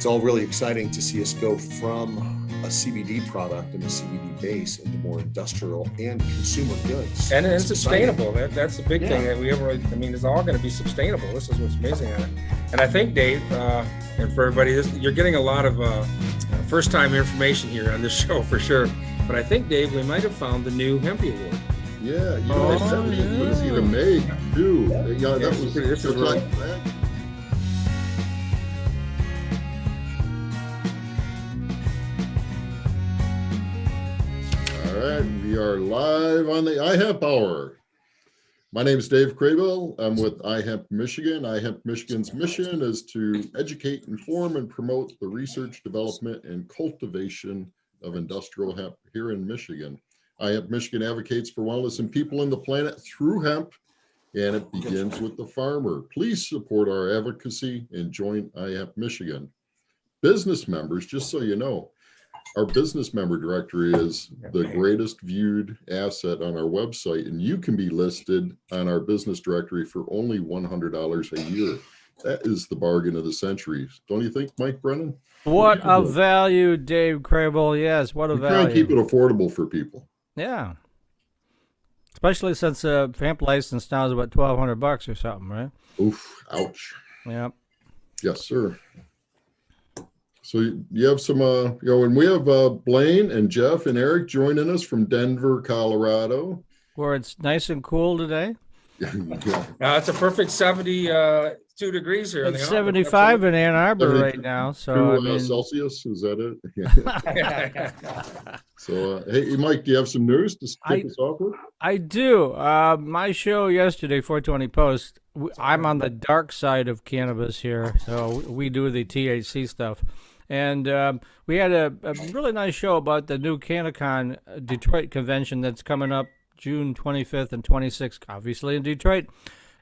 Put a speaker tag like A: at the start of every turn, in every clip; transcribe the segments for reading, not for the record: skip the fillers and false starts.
A: it's all really exciting to see us go from a CBD product and a CBD base into more industrial and consumer goods.
B: And it's sustainable. That's the big thing that we ever, it's all going to be sustainable. This is what's amazing on it. And I think, Dave, and for everybody, you're getting a lot of first-time information here on this show for sure. But I think, Dave, we might have found the new Hemp Award.
C: Yeah, that was easy to make, too. Yeah, that was pretty. All right, we are live on the iHemp Hour. My name is Dave Crabill. I'm with iHempMichigan. iHempMichigan's mission is to educate, inform, and promote the research, development, and cultivation of industrial hemp here in Michigan. iHempMichigan advocates for wellness and people in the planet through hemp, and it begins with the farmer. Please support our advocacy and join iHempMichigan. Business members, just so you know, our business member directory is the greatest viewed asset on our website, and you can be listed on our business directory for only $100 a year. That is the bargain of the century. Don't you think, Mike Brennan?
D: What a value, Dave Crabill. Yes, what a value.
C: Try and keep it affordable for people.
D: Yeah. Especially since a hemp license now is about $1,200 or something, right?
C: Oof, ouch.
D: Yep.
C: Yes, sir. So you have some, and we have Blain and Jeff and Eric joining us from Denver, Colorado.
D: Where it's nice and cool today.
B: It's a perfect 72 degrees here.
D: It's 75 in Ann Arbor right now. So
C: Celsius, is that it? So, hey, Mike, do you have some news to kick us off with?
D: I do. My show yesterday, 420 Post, I'm on the dark side of cannabis here. So we do the THC stuff. And we had a really nice show about the new CannaCon Detroit convention that's coming up June 25th and 26th, obviously in Detroit,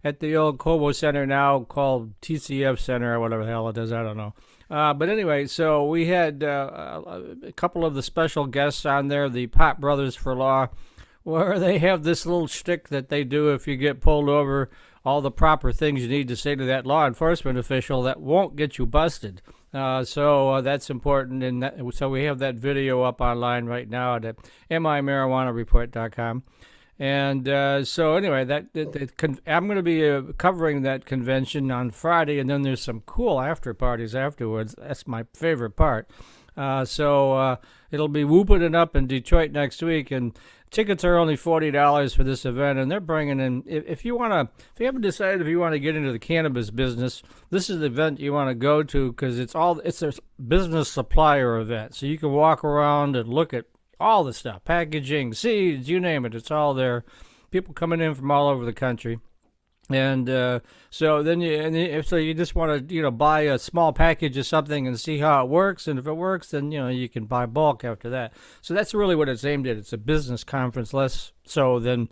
D: at the old Cobo Center now called TCF Center or whatever the hell it is, I don't know. But anyway, so we had a couple of the special guests on there, the Pot Brothers for Law, where they have this little shtick that they do if you get pulled over, all the proper things you need to say to that law enforcement official that won't get you busted. So that's important, and so we have that video up online right now at mimarijuanareport.com. And so anyway, I'm going to be covering that convention on Friday, and then there's some cool after parties afterwards. That's my favorite part. So it'll be whooping it up in Detroit next week, and tickets are only $40 for this event, and they're bringing in. If you haven't decided if you want to get into the cannabis business, this is the event you want to go to because it's a business supplier event, so you can walk around and look at all the stuff, packaging, seeds, you name it. It's all there. People coming in from all over the country. And so then you just want to buy a small package of something and see how it works, and if it works, then you can buy bulk after that. So that's really what it's aimed at. It's a business conference, less so than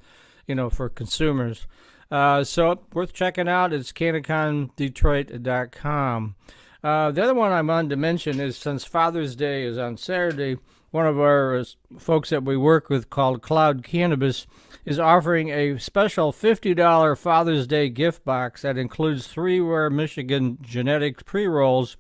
D: for consumers. So worth checking out. It's CannaConDetroit.com. The other one I wanted to mention is, since Father's Day is on Saturday, one of our folks that we work with called Cloud Cannabis is offering a special $50 Father's Day gift box that includes 3 rare Michigan genetic pre-rolls,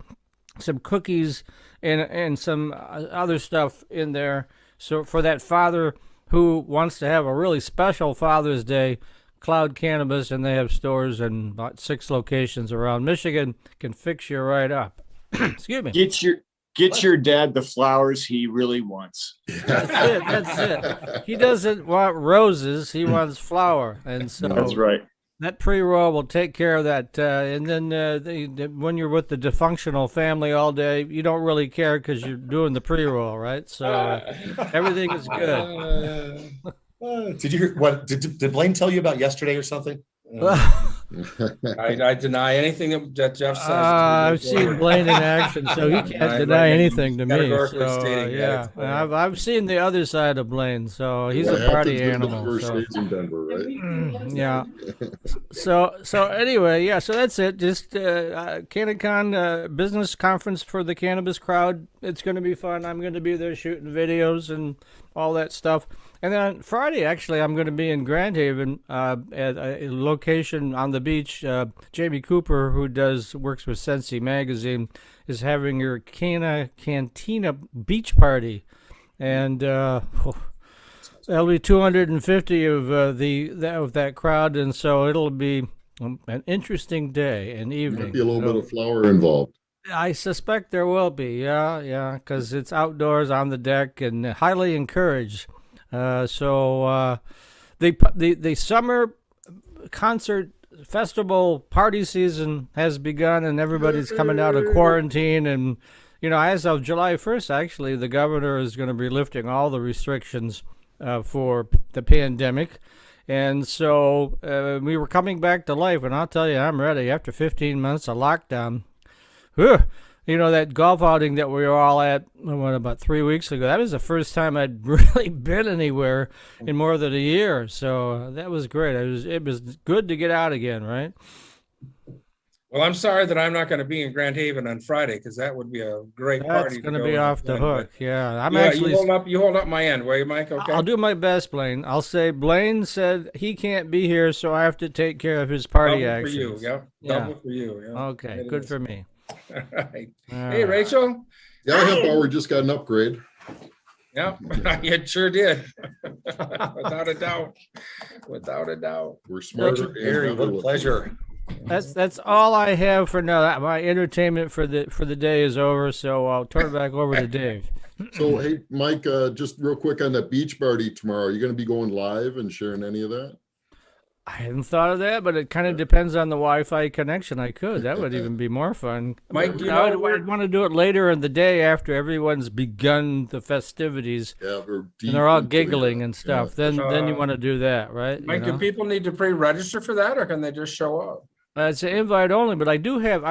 D: some cookies, and some other stuff in there. So for that father who wants to have a really special Father's Day, Cloud Cannabis, and they have stores in about 6 locations around Michigan, can fix you right up. Excuse me.
E: Get your dad the flowers he really wants.
D: That's it. He doesn't want roses. He wants flower. And so
E: that's right.
D: That pre-roll will take care of that. And then when you're with the dysfunctional family all day, you don't really care because you're doing the pre-roll, right? So everything is good.
A: Did you hear did Blain tell you about yesterday or something?
B: I deny anything that Jeff says.
D: I've seen Blain in action, so he can't deny anything to me. So, I've seen the other side of Blain, so he's a party animal. So.
C: In Denver, right?
D: Yeah. So anyway, so that's it. Just CannaCon business conference for the cannabis crowd. It's going to be fun. I'm going to be there shooting videos and all that stuff. And then on Friday, actually, I'm going to be in Grand Haven at a location on the beach. Jamie Cooper, who works with Sensi Magazine, is having her Cantina beach party. And there'll be 250 of that crowd, and so it'll be an interesting day and evening.
C: Might be a little bit of flour involved.
D: I suspect there will be, yeah, because it's outdoors on the deck and highly encouraged. So the summer concert festival party season has begun, and everybody's coming out of quarantine. And as of July 1st, actually, the governor is going to be lifting all the restrictions for the pandemic. And so we were coming back to life, and I'll tell you, I'm ready. After 15 months of lockdown, that golf outing that we were all at about 3 weeks ago, that was the first time I'd really been anywhere in more than a year. So that was great. It was good to get out again, right?
B: Well, I'm sorry that I'm not going to be in Grand Haven on Friday, because that would be a great party.
D: That's going to be off the hook. Yeah,
B: you hold up my end, will you, Mike? Okay.
D: I'll do my best, Blain. I'll say Blain said he can't be here, so I have to take care of his party actions.
B: For you, yeah. Double for you. Yeah.
D: Okay, good for me.
B: All right. Hey, Rachel.
C: The iHemp Hour just got an upgrade.
B: Yeah, it sure did. Without a doubt. Without a doubt.
C: We're smarter.
A: Harry, what a pleasure.
D: That's all I have for now. My entertainment for the day is over, so I'll turn it back over to Dave.
C: So, hey, Mike, just real quick on that beach party tomorrow. Are you going to be going live and sharing any of that?
D: I hadn't thought of that, but it kind of depends on the Wi-Fi connection. I could. That would even be more fun.
B: Mike,
D: I'd want to do it later in the day after everyone's begun the festivities.
C: Yeah,
D: and they're all giggling and stuff. Yeah. Then you want to do that, right?
B: Mike, do people need to pre-register for that, or can they just show up?
D: It's an invite only, but I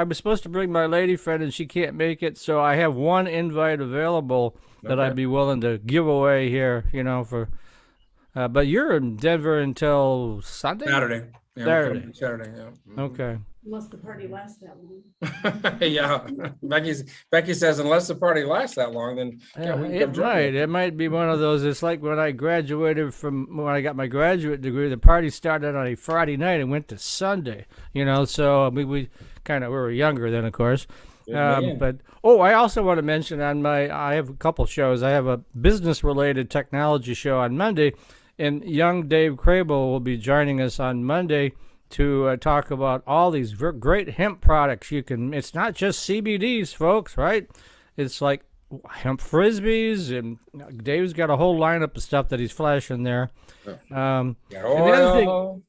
D: was supposed to bring my lady friend, and she can't make it, so I have one invite available that I'd be willing to give away here, for... but you're in Denver until Sunday?
B: Saturday. Yeah, Saturday, yeah.
D: Okay.
F: Unless the party lasts that long.
B: Yeah. Becky says unless the party lasts that long, then
D: it might be one of those. It's like when I graduated when I got my graduate degree, the party started on a Friday night and went to Sunday, so we were younger then, of course. But I also want to mention I have a couple shows. I have a business related technology show on Monday, and young Dave Crabill will be joining us on Monday to talk about all these great hemp products. It's not just CBDs, folks, right? It's like hemp frisbees, and Dave's got a whole lineup of stuff that he's flashing there. And the other thing,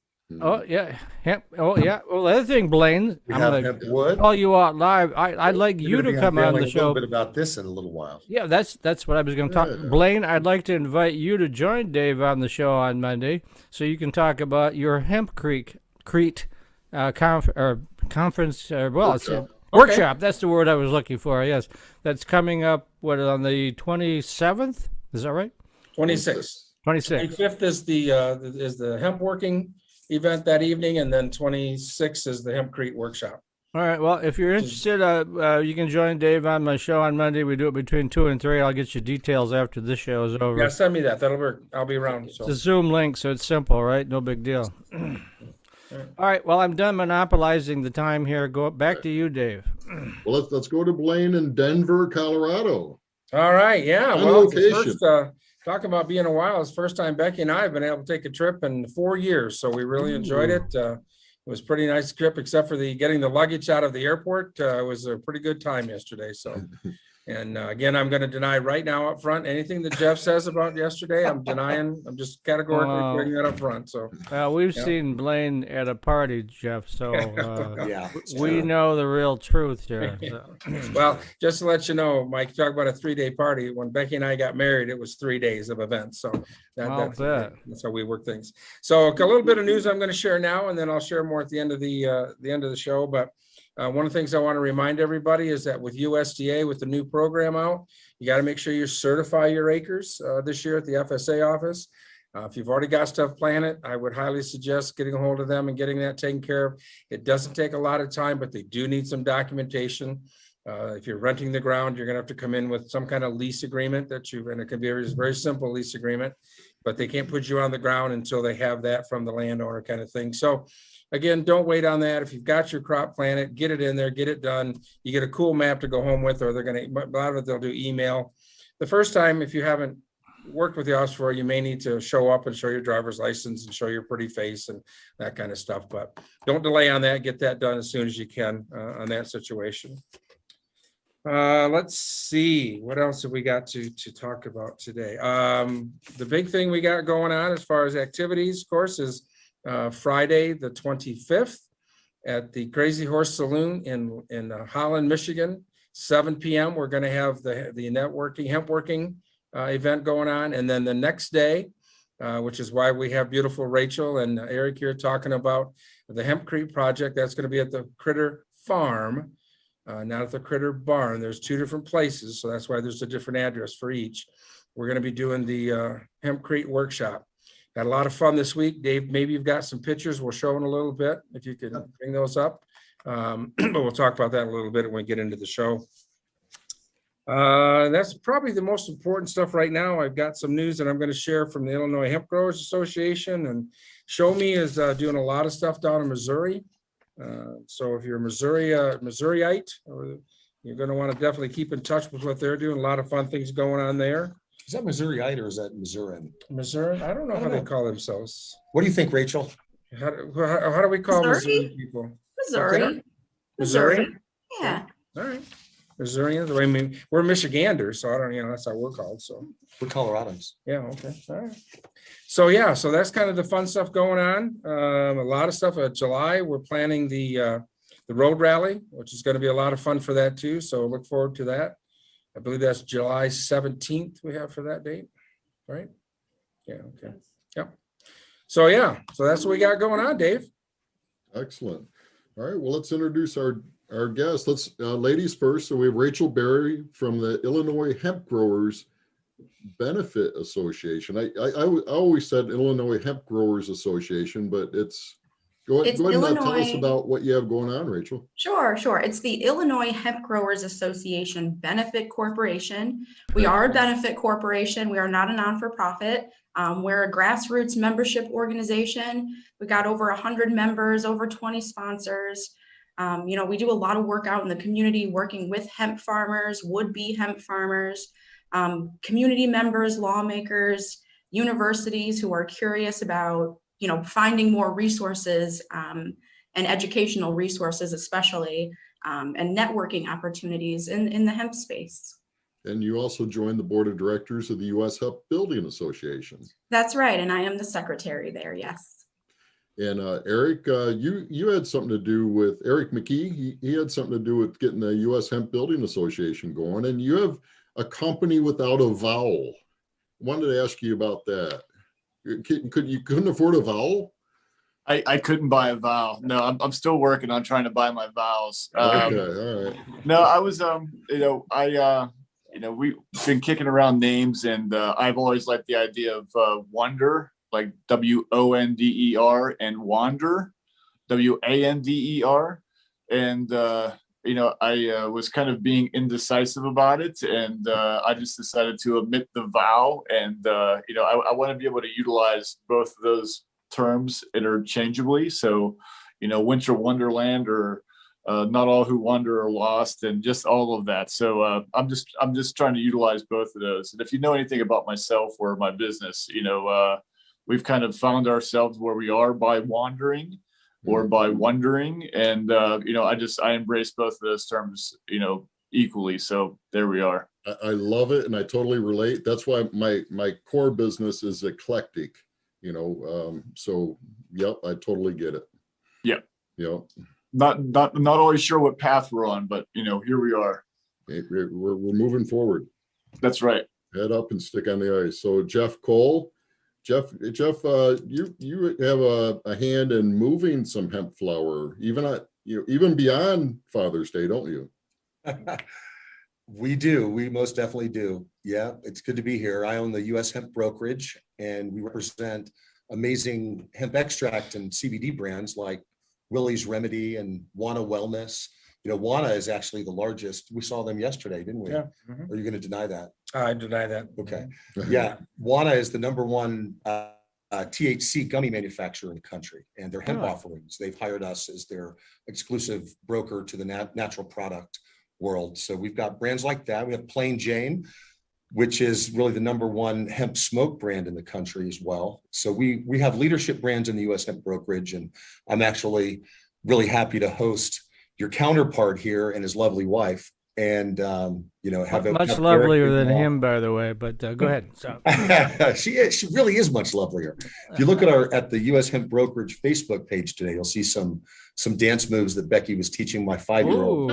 D: hemp. Oh yeah. Well, the other thing, Blain, I'm gonna call you out live. I'd like you to come on the show.
A: A little bit about this in a little while.
D: Yeah, that's what I was going to talk. Blain, I'd like to invite you to join Dave on the show on Monday, so you can talk about your HempCrete conference. Workshop. That's the word I was looking for. Yes, that's coming up. On the 27th? Is that right?
B: 26th. 25th is the hemp working event that evening, and then 26th is the HempCrete workshop.
D: All right. Well, if you're interested, you can join Dave on my show on Monday. We do it between 2 and 3. I'll get you details after this show is over.
B: Yeah, send me that. That'll work. I'll be around. So.
D: It's a Zoom link, so it's simple, right? No big deal. All right. Well, I'm done monopolizing the time here. Go back to you, Dave.
C: Well, let's go to Blain in Denver, Colorado.
B: All right. Yeah.
C: On
B: well,
C: location.
B: Talk about being a while. It's the first time Becky and I have been able to take a trip in 4 years, so we really enjoyed it. It was a pretty nice trip, except for getting the luggage out of the airport. It was a pretty good time yesterday. So, and again, I'm going to deny right now up front anything that Jeff says about yesterday. I'm denying. I'm just categorically putting that up front. So,
D: we've seen Blain at a party, Jeff. So we know the real truth here. So.
B: Well, just to let you know, Mike, talk about a 3-day party. When Becky and I got married, it was 3 days of events. So that's how we work things. So a little bit of news I'm going to share now, and then I'll share more at the end of the show. But one of the things I want to remind everybody is that with USDA, with the new program out, you got to make sure you certify your acres this year at the FSA office. If you've already got stuff planted, I would highly suggest getting a hold of them and getting that taken care of. It doesn't take a lot of time, but they do need some documentation. If you're renting the ground, you're gonna have to come in with some kind of lease agreement and it can be a very simple lease agreement, but they can't put you on the ground until they have that from the landowner kind of thing. So again, don't wait on that. If you've got your crop planted, get it in there, get it done. You get a cool map to go home with, or a lot of it, they'll do email. The first time, if you haven't worked with the office before, you may need to show up and show your driver's license and show your pretty face and that kind of stuff, but don't delay on that. Get that done as soon as you can on that situation. Let's see, what else have we got to talk about today? The big thing we got going on as far as activities, of course, is Friday, the 25th at the Crazy Horse Saloon in Holland, Michigan, 7 p.m. We're going to have the networking, hemp working event going on. And then the next day, which is why we have beautiful Rachel and Eric here talking about the HempCrete project. That's going to be at the Critter Farm. Not at the Critter Barn. There's 2 different places, so that's why there's a different address for each. We're going to be doing the HempCrete workshop. Had a lot of fun this week. Dave, maybe you've got some pictures we'll show in a little bit, if you can bring those up. But we'll talk about that a little bit when we get into the show. That's probably the most important stuff right now. I've got some news that I'm going to share from the Illinois Hemp Growers Association, and Show Me is doing a lot of stuff down in Missouri. So if you're a Missouriite, or you're going to want to definitely keep in touch with what they're doing. A lot of fun things going on there.
A: Is that Missouriite or is that Missourian?
B: Missouri? I don't know how they call themselves.
A: What do you think, Rachel?
B: How do we call Missouri people?
F: Missouri.
B: Missouri?
F: Yeah.
B: All right. Missourians. I mean, we're Michiganders, so I don't, that's how we're called. So
A: We're Coloradans.
B: yeah, okay. All right. So yeah, so that's kind of the fun stuff going on. A lot of stuff. July, we're planning the road rally, which is going to be a lot of fun for that too. So look forward to that. I believe that's July 17th we have for that date, right? Yeah, okay. Yep. So yeah, so that's what we got going on, Dave.
C: Excellent. All right, well, let's introduce our guests. Let's ladies first. So we have Rachel Berry from the Illinois Hemp Growers Benefit Association. I always said Illinois Hemp Growers Association, but go ahead and tell us about what you have going on, Rachel.
G: Sure. It's the Illinois Hemp Growers Association Benefit Corporation. We are a benefit corporation. We are not a non-for-profit. We're a grassroots membership organization. We got over 100 members, over 20 sponsors. We do a lot of work out in the community, working with hemp farmers, would-be hemp farmers, community members, lawmakers, universities who are curious about, finding more resources and educational resources, especially, and networking opportunities in the hemp space.
C: And you also joined the board of directors of the US Hemp Building Association.
G: That's right. And I am the secretary there. Yes.
C: And Eric, you had something to do with Eric Mckee. He had something to do with getting the US Hemp Building Association going. And you have a company without a vowel. I wanted to ask you about that. You couldn't afford a vowel?
E: I couldn't buy a vowel. No, I'm still working on trying to buy my vowels.
C: Okay, all right.
E: No, I was, we've been kicking around names, and I've always liked the idea of wonder, like WONDER, and wander, WANDER. And, I was kind of being indecisive about it, and I just decided to omit the vowel. And, I want to be able to utilize both of those terms interchangeably. So, winter wonderland, or not all who wander are lost, and just all of that. So I'm just trying to utilize both of those. And if you know anything about myself or my business, we've kind of found ourselves where we are by wandering or by wondering. And, I embrace both of those terms, equally. So there we are.
C: I love it. And I totally relate. That's why my core business is eclectic, so yep, I totally get it.
E: Yep.
C: Yep.
E: Not always sure what path we're on, but here we are.
C: We're moving forward.
E: That's right.
C: Head up and stick on the ice. So Jeff Cole, Jeff, you have a hand in moving some hemp flower, even beyond Father's Day, don't you?
A: We do. We most definitely do. Yeah, it's good to be here. I own the US Hemp Brokerage, and we represent amazing hemp extract and CBD brands like Willie's Remedy and Wana Wellness, Wana is actually the largest. We saw them yesterday, didn't we?
B: Yeah.
A: Are you going to deny that?
B: I deny that.
A: Okay. Yeah. Wana is the number one THC gummy manufacturer in the country, and their hemp offerings, they've hired us as their exclusive broker to the natural product world. So we've got brands like that. We have Plain Jane, which is really the number one hemp smoke brand in the country as well. So we have leadership brands in the US Hemp Brokerage, and I'm actually really happy to host your counterpart here and his lovely wife. And have
D: much lovelier than him, by the way. But go ahead. So.
A: She really is much lovelier. If you look at the US Hemp Brokerage Facebook page today, you'll see some dance moves that Becky was teaching my 5-year-old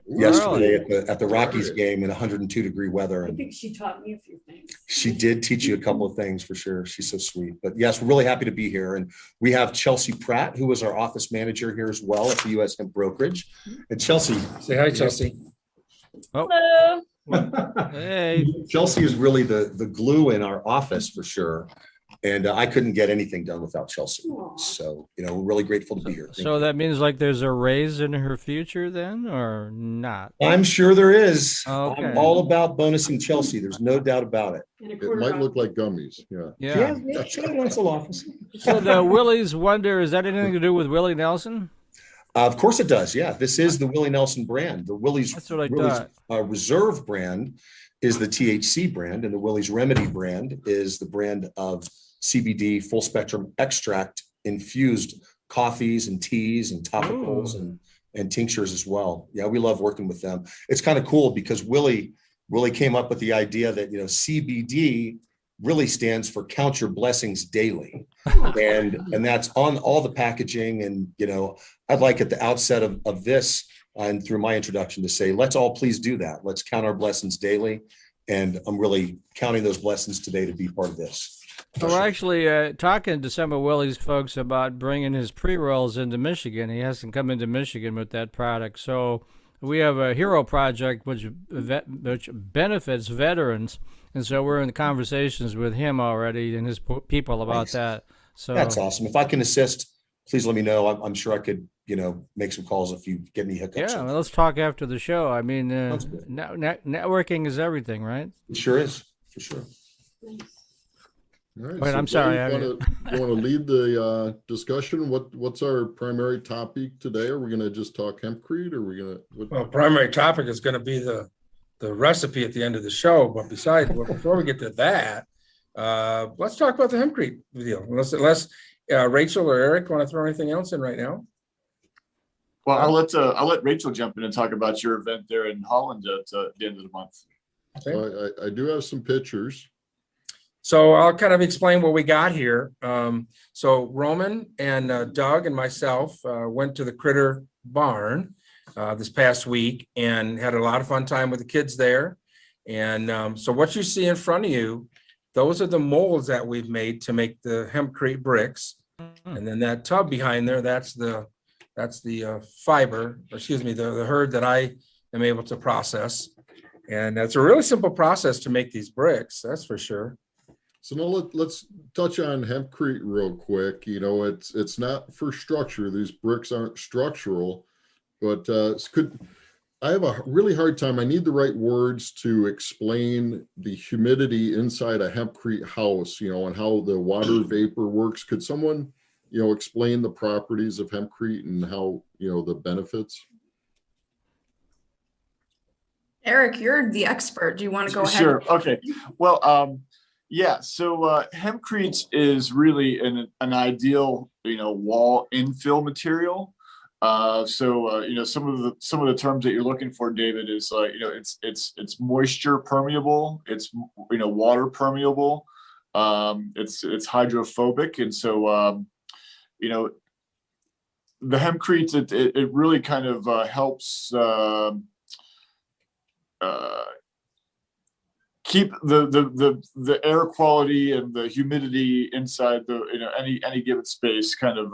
A: yesterday at the Rockies game in 102-degree weather.
F: I think she taught me a few things.
A: She did teach you a couple of things for sure. She's so sweet. But yes, we're really happy to be here. And we have Chelsea Pratt, who is our office manager here as well at the US Hemp Brokerage. And Chelsea,
B: Say hi, Chelsea.
F: Hello.
D: Hey.
A: Chelsea is really the glue in our office for sure. And I couldn't get anything done without Chelsea.
F: Aw.
A: So, we're really grateful to be here. Thank
D: So
A: you.
D: that means like there's a raise in her future then, or not?
A: I'm sure there is.
D: Okay.
A: I'm all about bonusing Chelsea. There's no doubt about it.
F: And a
C: It
F: quarter
C: might
F: ounce.
C: look like gummies. Yeah.
D: Yeah.
A: She wants a office.
D: So the Willie's Wonder, is that anything to do with Willie Nelson?
A: Of course it does. Yeah, this is the Willie Nelson brand. The Willie's
D: That's what I thought.
A: Reserve brand is the THC brand, and the Willie's Remedy brand is the brand of CBD full spectrum extract infused coffees and teas and topicals and tinctures as well. Yeah, we love working with them. It's kind of cool because Willie came up with the idea that CBD really stands for Count Your Blessings Daily. And that's on all the packaging. And, I'd like at the outset of this and through my introduction to say, let's all please do that. Let's count our blessings daily. And I'm really counting those blessings today to be part of this.
D: So we're actually talking to some of Willie's folks about bringing his pre-rolls into Michigan. He hasn't come into Michigan with that product. So we have a hero project which benefits veterans. And so we're in conversations with him already and his people about
A: Nice.
D: that. So
A: That's awesome. If I can assist, please let me know. I'm sure I could, make some calls if you get any hiccups.
D: yeah, well, let's talk after the show. I mean,
A: Sounds good.
D: networking is everything, right?
A: It sure is, for sure.
F: Nice.
C: All right.
D: Wait, I'm sorry, I
C: You want to lead the discussion? What's our primary topic today? Are we going to just talk hempcrete? Or are we going to?
B: Well, primary topic is going to be the recipe at the end of the show. But before we get to that, let's talk about the hempcrete deal. Unless Rachel or Eric want to throw anything else in right now.
E: Well, I'll let Rachel jump in and talk about your event there in Holland at the end of the month.
C: I do have some pictures.
B: So I'll kind of explain what we got here. So Roman and Doug and myself went to the Critter Barn this past week and had a lot of fun time with the kids there. And so what you see in front of you, those are the molds that we've made to make the hempcrete bricks. And then that tub behind there, that's the fiber, or excuse me, the herd that I am able to process. And that's a really simple process to make these bricks, that's for sure.
C: So now let's touch on hempcrete real quick. It's not for structure. These bricks aren't structural, but I have a really hard time. I need the right words to explain the humidity inside a hempcrete house, and how the water vapor works. Could someone, explain the properties of hempcrete and how, the benefits?
G: Eric, you're the expert. Do you want to go ahead?
E: Sure. Okay. Well, yeah. So hempcrete is really an ideal, wall infill material. Some of the terms that you're looking for, David, is it's moisture permeable, it's water permeable, it's hydrophobic, and so the hempcrete it really kind of helps keep the air quality and the humidity inside any given space kind of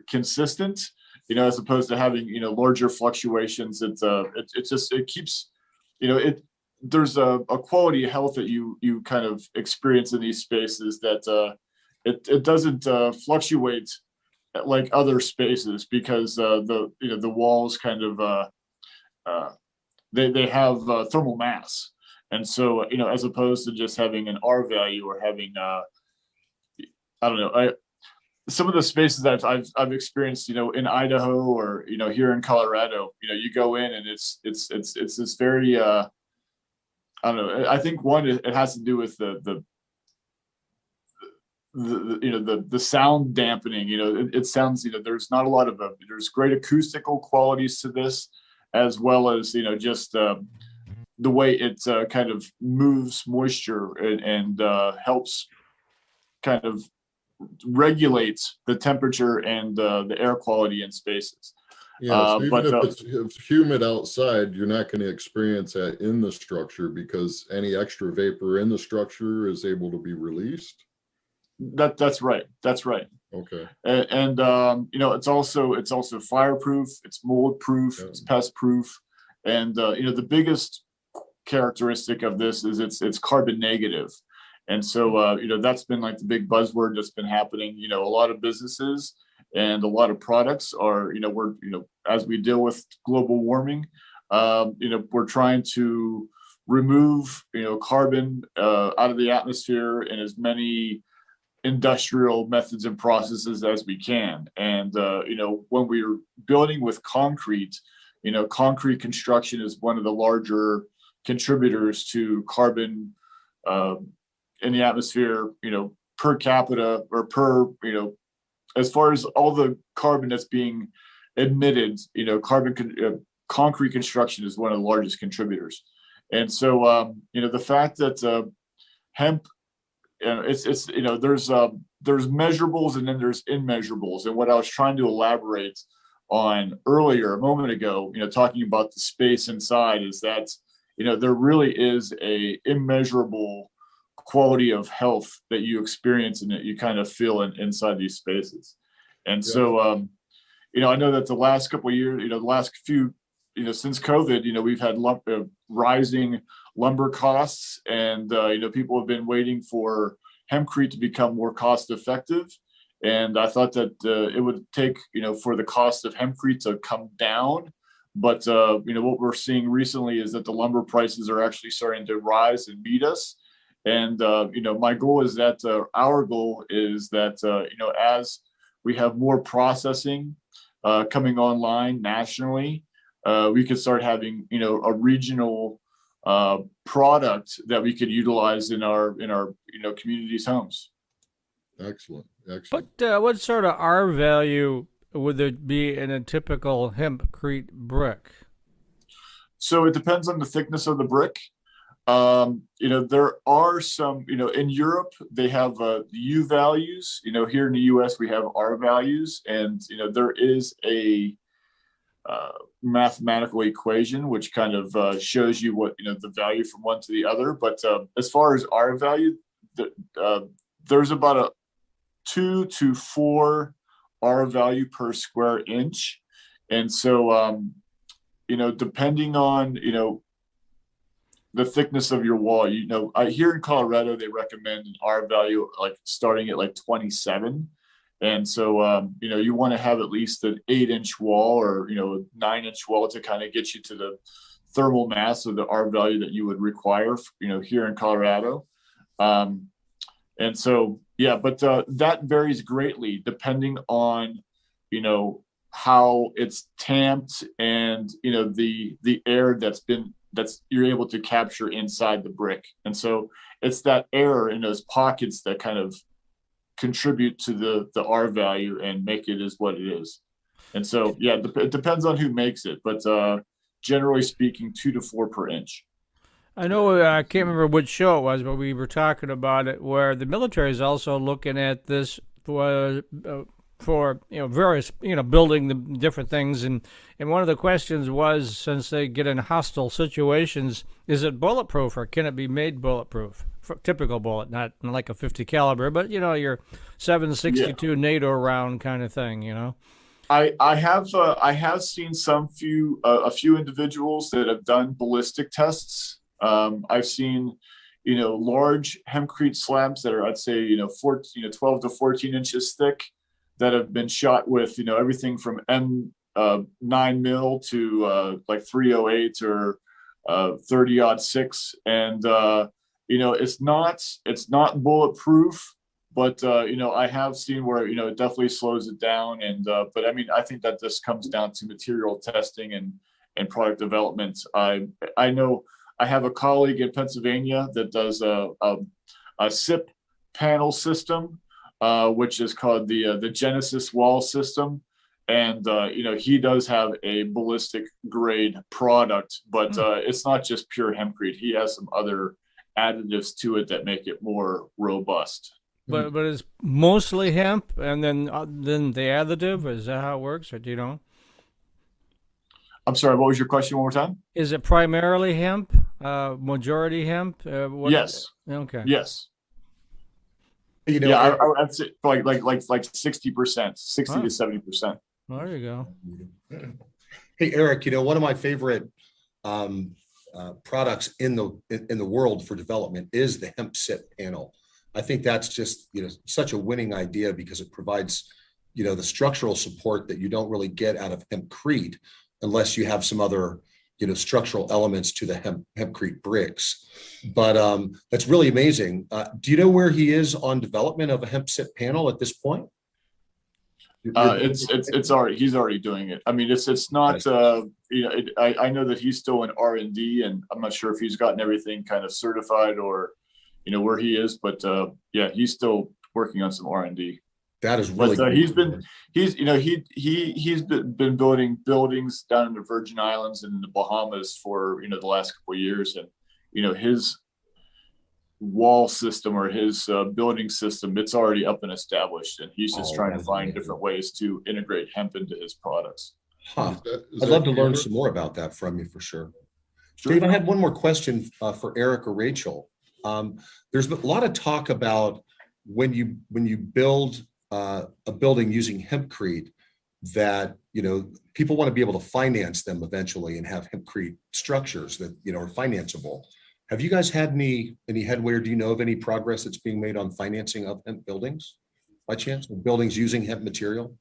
E: consistent. As opposed to having, larger fluctuations, it keeps, there's a quality of health that you kind of experience in these spaces that it doesn't fluctuate like other spaces because the walls kind of they have thermal mass. And so, as opposed to just having an R value or having, I don't know, some of the spaces that I've experienced, in Idaho or, here in Colorado, you go in and it's this very, I don't know, I think one, it has to do with the sound dampening. It sounds, there's not a lot of there's great acoustical qualities to this, as well as just the way it kind of moves moisture and helps kind of regulates the temperature and the air quality in spaces.
C: Yeah, so even if it's humid outside, you're not going to experience that in the structure because any extra vapor in the structure is able to be released.
E: That's right. That's right.
C: Okay.
E: And it's also fireproof, it's mold proof, it's pest proof. And the biggest characteristic of this is it's carbon negative. And so that's been like the big buzzword that's been happening. A lot of businesses and a lot of products are, we're, as we deal with global warming, we're trying to remove, carbon out of the atmosphere in as many industrial methods and processes as we can. And, when we're building with concrete, concrete construction is one of the larger contributors to carbon in the atmosphere, per capita or per, as far as all the carbon that's being emitted, concrete construction is one of the largest contributors. And so, the fact that hemp, there's measurables and then there's immeasurables. And what I was trying to elaborate on earlier, a moment ago, talking about the space inside, is that, there really is a immeasurable quality of health that you experience and that you kind of feel inside these spaces. And so, I know that the last couple of years, the last few, since COVID, we've had rising lumber costs, and people have been waiting for HempCrete to become more cost effective. And I thought that it would take, for the cost of HempCrete to come down. But what we're seeing recently is that the lumber prices are actually starting to rise and meet us. And my goal is that our goal is that as we have more processing coming online nationally, we could start having a regional product that we could utilize in our communities' homes.
C: Excellent.
D: What sort of R value would there be in a typical HempCrete brick?
E: So it depends on the thickness of the brick. There are some, in Europe, they have U values. Here in the US, we have R values, and there is a mathematical equation which kind of shows you what the value from one to the other. But as far as R value, there's about a 2 to 4 R value per square inch, and so depending on the thickness of your wall, here in Colorado, they recommend an R value like starting at like 27. And so, you want to have at least an 8-inch wall or, a 9-inch wall to kind of get you to the thermal mass of the R value that you would require, here in Colorado. And so, yeah, but that varies greatly depending on, how it's tamped and, the air that's you're able to capture inside the brick. And so it's that air in those pockets that kind of contribute to the R value and make it is what it is. And so, yeah, it depends on who makes it, but generally speaking, 2 to 4 per inch.
D: I know, I can't remember which show it was, but we were talking about it, where the military is also looking at this for various, building the different things. And one of the questions was, since they get in hostile situations, is it bulletproof or can it be made bulletproof? Typical bullet, not like a 50 caliber, but your 7.62 NATO round kind of thing,
E: I have seen a few individuals that have done ballistic tests. I've seen, large HempCrete slabs that are, I'd say, 12 to 14 inches thick, that have been shot with, everything from 9 mil to like 308 or 30-06, and it's not bulletproof, but I have seen where it definitely slows it down, and but I mean I think that this comes down to material testing and product development. I know I have a colleague in Pennsylvania that does a SIP panel system, which is called the Genesis wall system. And, he does have a ballistic grade product, but it's not just pure hempcrete. He has some other additives to it that make it more robust.
D: But it's mostly hemp, and then the additive, is that how it works, or do you know?
E: I'm sorry, what was your question one more time?
D: Is it primarily hemp, majority hemp?
E: Yes.
D: Okay.
E: Yes.
A: I
E: I'd say like 60%, 60 to 70%.
D: There you go.
A: Hey, Eric, one of my favorite products in the world for development is the hemp SIP panel. I think that's just, such a winning idea because it provides, the structural support that you don't really get out of HempCrete unless you have some other, structural elements to the HempCrete bricks. But that's really amazing. Do you know where he is on development of a hemp SIP panel at this point?
E: It's already, he's already doing it. I mean, it's not, I know that he's still in R&D, and I'm not sure if he's gotten everything kind of certified or, where he is, but yeah, he's still working on some R&D.
A: That is really,
E: but he's been building buildings down in the Virgin Islands and the Bahamas for, the last couple of years. And, his wall system or his building system, it's already up and established, and he's just trying to find different ways to integrate hemp into his products.
A: I'd love to learn some more about that from you for sure. Dave, I had one more question for Eric or Rachel. There's a lot of talk about when you build a building using HempCrete that, people want to be able to finance them eventually and have HempCrete structures that, are financeable. Have you guys had any headway, or do you know of any progress that's being made on financing of hemp buildings by chance, buildings using hemp material?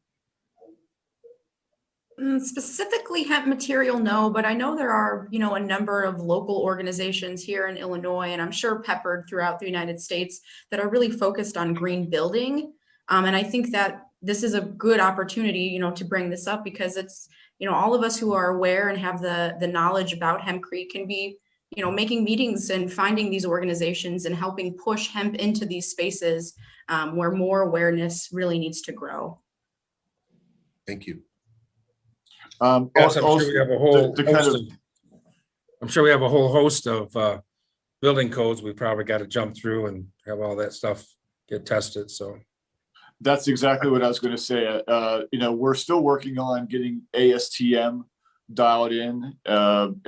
G: Specifically hemp material, no, but I know there are, a number of local organizations here in Illinois, and I'm sure peppered throughout the United States, that are really focused on green building. And I think that this is a good opportunity, to bring this up, because it's, all of us who are aware and have the knowledge about HempCrete can be, making meetings and finding these organizations and helping push hemp into these spaces where more awareness really needs to grow.
A: Thank you.
B: Yes, I'm sure we have a whole host of building codes we probably got to jump through and have all that stuff get tested. So
E: that's exactly what I was going to say. We're still working on getting ASTM dialed in, and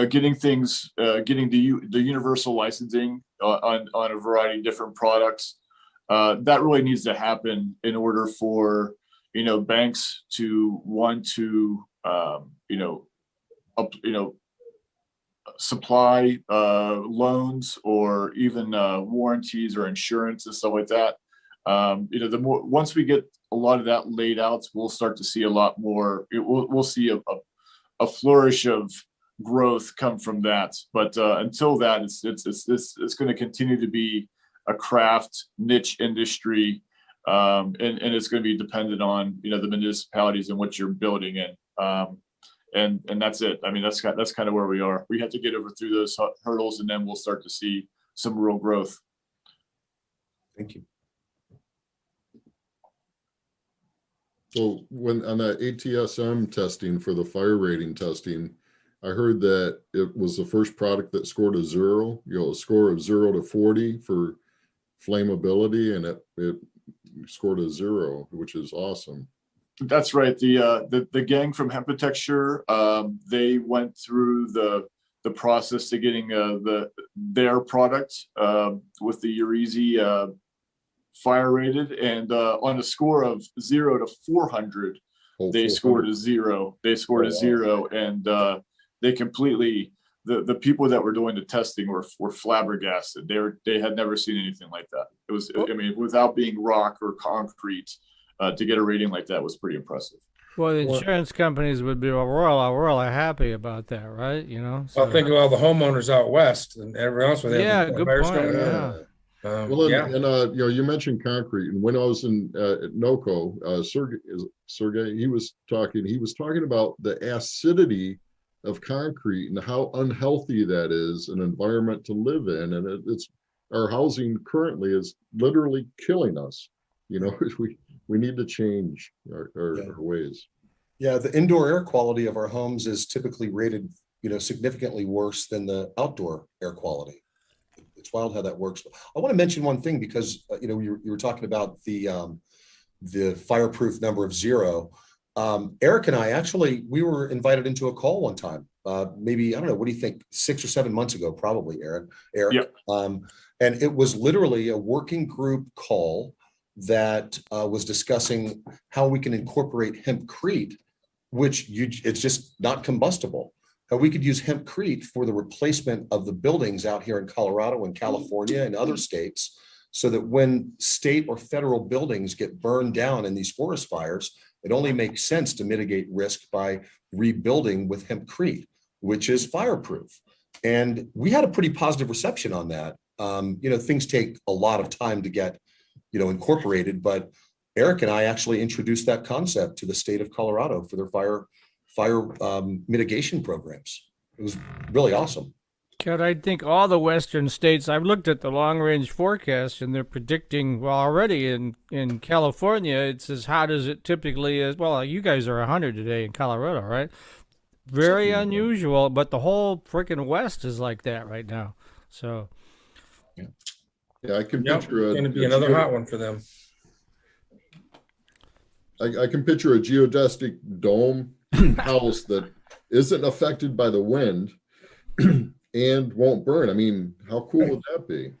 E: getting things, getting the universal licensing on a variety of different products. That really needs to happen in order for banks to want to, supply loans or even warranties or insurance and stuff like that. The more, once we get a lot of that laid out, we'll start to see a lot more. We'll see a flourish of growth come from that. But until that, it's going to continue to be a craft niche industry. And it's going to be dependent on, the municipalities and what you're building in. And that's it. I mean, that's kind of where we are. We have to get over through those hurdles, and then we'll start to see some real growth.
A: Thank you.
C: So when on that ATSM testing for the fire rating testing, I heard that it was the first product that scored a 0, a score of 0 to 40 for flammability, and it scored a 0, which is awesome.
E: That's right. The gang from Hemptexture, they went through the process to getting their product with the Urizi fire rated, and on a score of 0 to 400, they scored a 0. They scored a 0, and they completely, the people that were doing the testing were flabbergasted. They had never seen anything like that. It was, I mean, without being rock or concrete, to get a rating like that was pretty impressive.
D: Well, the insurance companies would be really happy about that, right? You know.
B: Well, think of all the homeowners out west and everyone else. Where they have the
D: Yeah, good
B: fires
D: point,
B: coming in.
D: yeah.
C: Well,
B: Yeah.
C: and you mentioned concrete, and when I was in at NOCO, Sergey, he was talking about the acidity of concrete and how unhealthy that is an environment to live in, and it's our housing currently is literally killing us. You know, we need to change our ways.
A: Yeah, the indoor air quality of our homes is typically rated, significantly worse than the outdoor air quality. It's wild how that works. I want to mention one thing because you were talking about the fireproof number of 0. Eric and I we were invited into a call one time. Maybe, I don't know, what do you think? 6 or 7 months ago, probably, Eric.
E: Yep.
A: And it was literally a working group call that was discussing how we can incorporate HempCrete, which it's just not combustible. How we could use HempCrete for the replacement of the buildings out here in Colorado and California and other states, so that when state or federal buildings get burned down in these forest fires, it only makes sense to mitigate risk by rebuilding with HempCrete, which is fireproof. And we had a pretty positive reception on that. Things take a lot of time to get, incorporated, but Eric and I actually introduced that concept to the state of Colorado for their fire mitigation programs. It was really awesome.
D: God, I think all the western states, I've looked at the long-range forecast, and they're predicting, well, already in California, it's as hot as it typically is. Well, you guys are 100 today in Colorado, right? Very unusual, but the whole freaking West is like that right now. So,
C: yeah, I can
B: Yep.
C: picture
B: Going to be another hot one for them.
C: I can picture a geodesic dome house that isn't affected by the wind and won't burn. I mean, how cool would that be?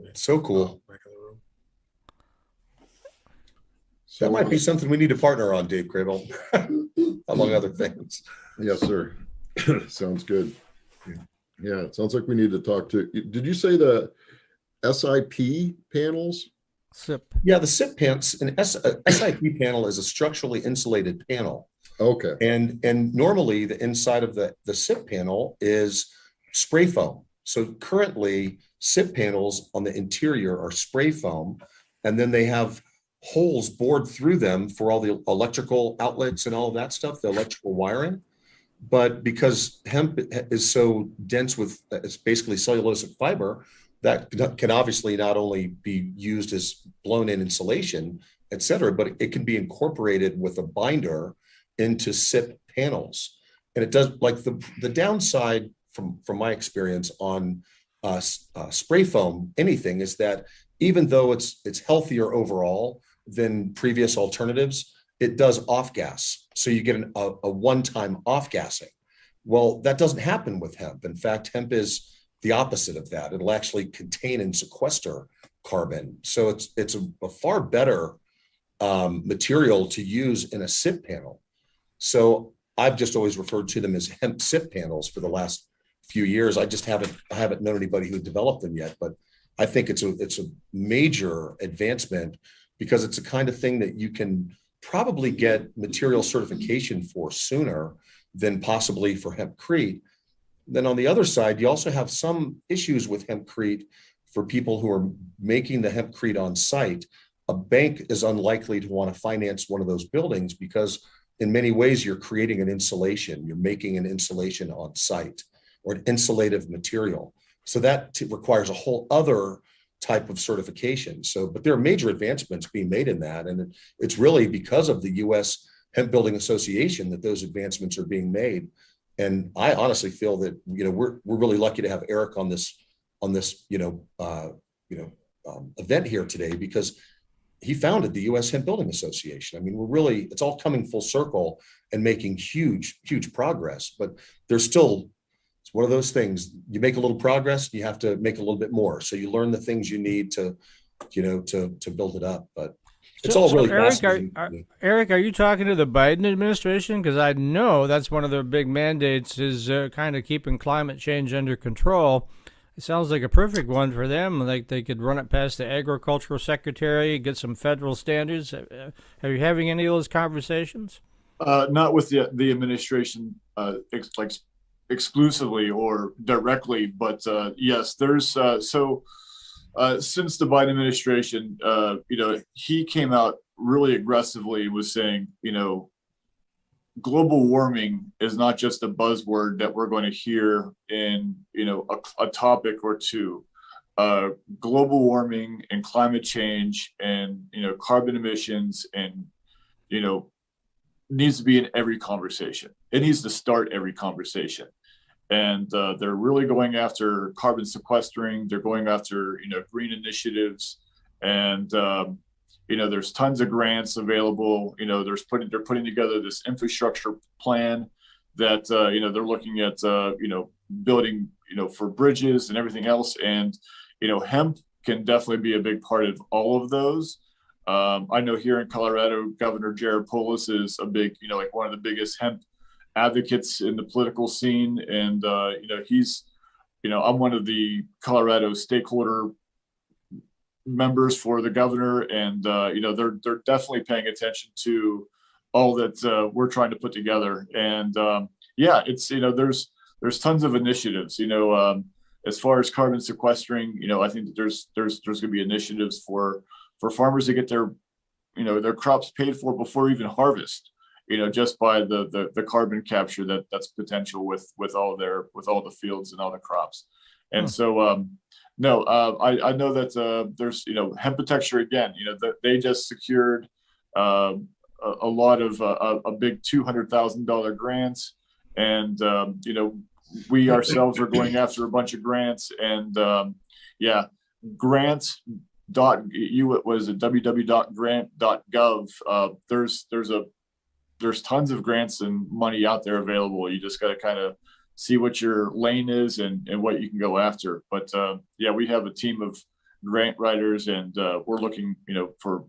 A: It's so cool.
B: Back in the room.
A: That might be something we need to partner on, Dave Crabill, among other things.
C: Yes, sir. Sounds good. Yeah, it sounds like we need to talk to. Did you say the SIP panels?
D: SIP.
A: Yeah, the SIP panels, SIP panel is a structurally insulated panel.
C: Okay.
A: And normally the inside of the SIP panel is spray foam. So currently SIP panels on the interior are spray foam, and then they have holes bored through them for all the electrical outlets and all of that stuff, the electrical wiring. But because hemp is so dense with, it's basically cellulosic fiber, that can obviously not only be used as blown in insulation, et cetera, but it can be incorporated with a binder into SIP panels. And it does, like the downside from my experience on spray foam, anything, is that even though it's healthier overall than previous alternatives, it does off gas. So you get a one-time off gassing. Well, that doesn't happen with hemp. In fact, hemp is the opposite of that. It'll actually contain and sequester carbon. So it's a far better material to use in a SIP panel. So I've just always referred to them as hemp SIP panels for the last few years. I haven't known anybody who developed them yet, but I think it's a major advancement, because it's the kind of thing that you can probably get material certification for sooner than possibly for HempCrete. Then on the other side, you also have some issues with HempCrete for people who are making the HempCrete on site. A bank is unlikely to want to finance one of those buildings, because in many ways you're creating an insulation. You're making an insulation on site, or an insulative material. So that requires a whole other type of certification. So, but there are major advancements being made in that. And it's really because of the US Hemp Building Association that those advancements are being made. And I honestly feel that, we're really lucky to have Eric on this event here today, because he founded the US Hemp Building Association. I mean, it's all coming full circle and making huge, huge progress, but there's still, it's one of those things, you make a little progress, you have to make a little bit more. So you learn the things you need to build it up, but it's all really fascinating.
D: Eric, are you talking to the Biden administration? Because I know that's one of their big mandates is kind of keeping climate change under control. It sounds like a perfect one for them. Like they could run it past the agricultural secretary, get some federal standards. Are you having any of those conversations?
E: Not with the administration like exclusively or directly, but yes, there's since the Biden administration, he came out really aggressively and was saying, global warming is not just a buzzword that we're going to hear in, a topic or two. Global warming and climate change and, carbon emissions and, needs to be in every conversation. It needs to start every conversation. And they're really going after carbon sequestering. They're going after, green initiatives. And, there's tons of grants available. They're putting together this infrastructure plan that, they're looking at, building, for bridges and everything else. And, hemp can definitely be a big part of all of those. I know here in Colorado, Governor Jared Polis is a big, like one of the biggest hemp advocates in the political scene. And, he's, I'm one of the Colorado stakeholder members for the governor. And, they're definitely paying attention to all that we're trying to put together. And it's, there's tons of initiatives, as far as carbon sequestering, I think that there's going to be initiatives for farmers to get their crops paid for before even harvest, just by the carbon capture that's potential with all the fields and all the crops. And so, I know that there's, Hemptecture again, that they just secured a lot of a big $200,000 grants. And, we ourselves are going after a bunch of grants and, grants. www.grant.gov. There's tons of grants and money out there available. You just got to kind of see what your lane is and what you can go after. But we have a team of grant writers and we're looking, for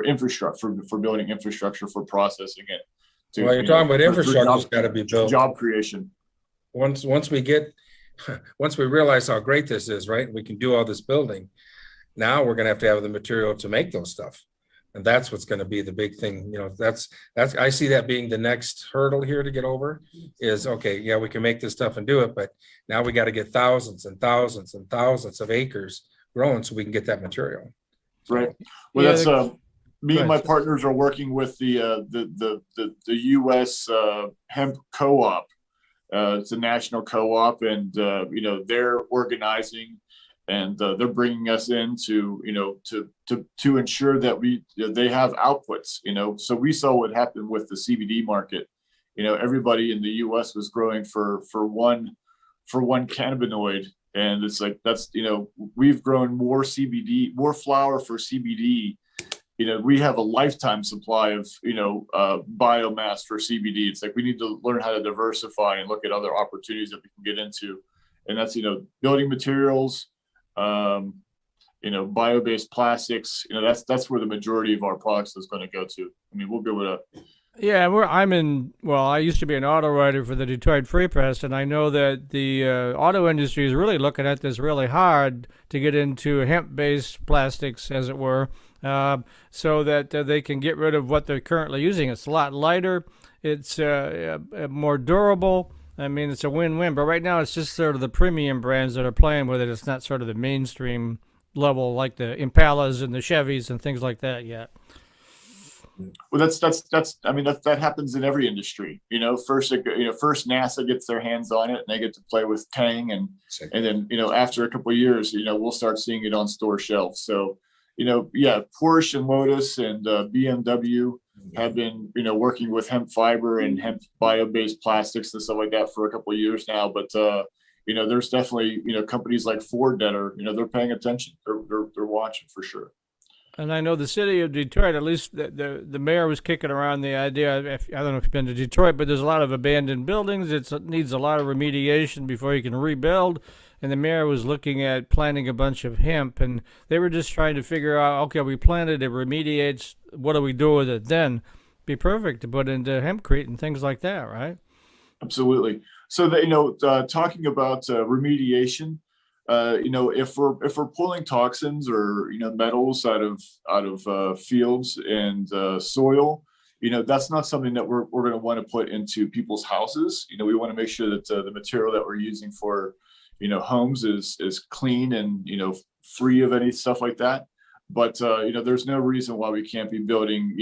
E: infrastructure, for building infrastructure for processing it.
B: Well, you're talking about infrastructure's got to be built.
E: Job creation.
B: Once we realize how great this is, right? We can do all this building. Now we're going to have the material to make those stuff. And that's what's going to be the big thing. That's I see that being the next hurdle here to get over is, okay, yeah, we can make this stuff and do it, but now we got to get thousands and thousands and thousands of acres grown so we can get that material.
E: Right. Well, me and my partners are working with the US Hemp Co-op. It's a national co-op, and they're organizing, and they're bringing us in to ensure that they have outputs. So we saw what happened with the CBD market. Everybody in the US was growing for one cannabinoid, and it's like we've grown more CBD, more flower for CBD. We have a lifetime supply of, biomass for CBD. It's like we need to learn how to diversify and look at other opportunities that we can get into. And that's, building materials, bio-based plastics, that's where the majority of our products is going to go to. I mean, we'll go with
D: Yeah, I used to be an auto writer for the Detroit Free Press, and I know that the auto industry is really looking at this really hard to get into hemp-based plastics, as it were, so that they can get rid of what they're currently using. It's a lot lighter, it's more durable. I mean, it's a win-win, but right now it's just sort of the premium brands that are playing with it. It's not sort of the mainstream level like the Impalas and the Chevys and things like that yet.
E: Well, that happens in every industry. First NASA gets their hands on it and they get to play with Tang, and then after a couple of years, we'll start seeing it on store shelves. So, Porsche and Lotus and BMW have been working with hemp fiber and hemp bio-based plastics and stuff like that for a couple of years now. But there's definitely companies like Ford that are they're paying attention. They're watching for sure.
D: And I know the city of Detroit, at least the mayor was kicking around the idea, I don't know if you've been to Detroit, but there's a lot of abandoned buildings. It needs a lot of remediation before you can rebuild. And the mayor was looking at planting a bunch of hemp, and they were just trying to figure out, okay, we planted it, remediates, what do we do with it then? Be perfect to put into HempCrete and things like that, right?
E: Absolutely. So, talking about remediation, if we're pulling toxins or metals out of fields and soil, that's not something that we're going to want to put into people's houses. We want to make sure that the material that we're using for homes is clean and free of any stuff like that. But there's no reason why we can't be building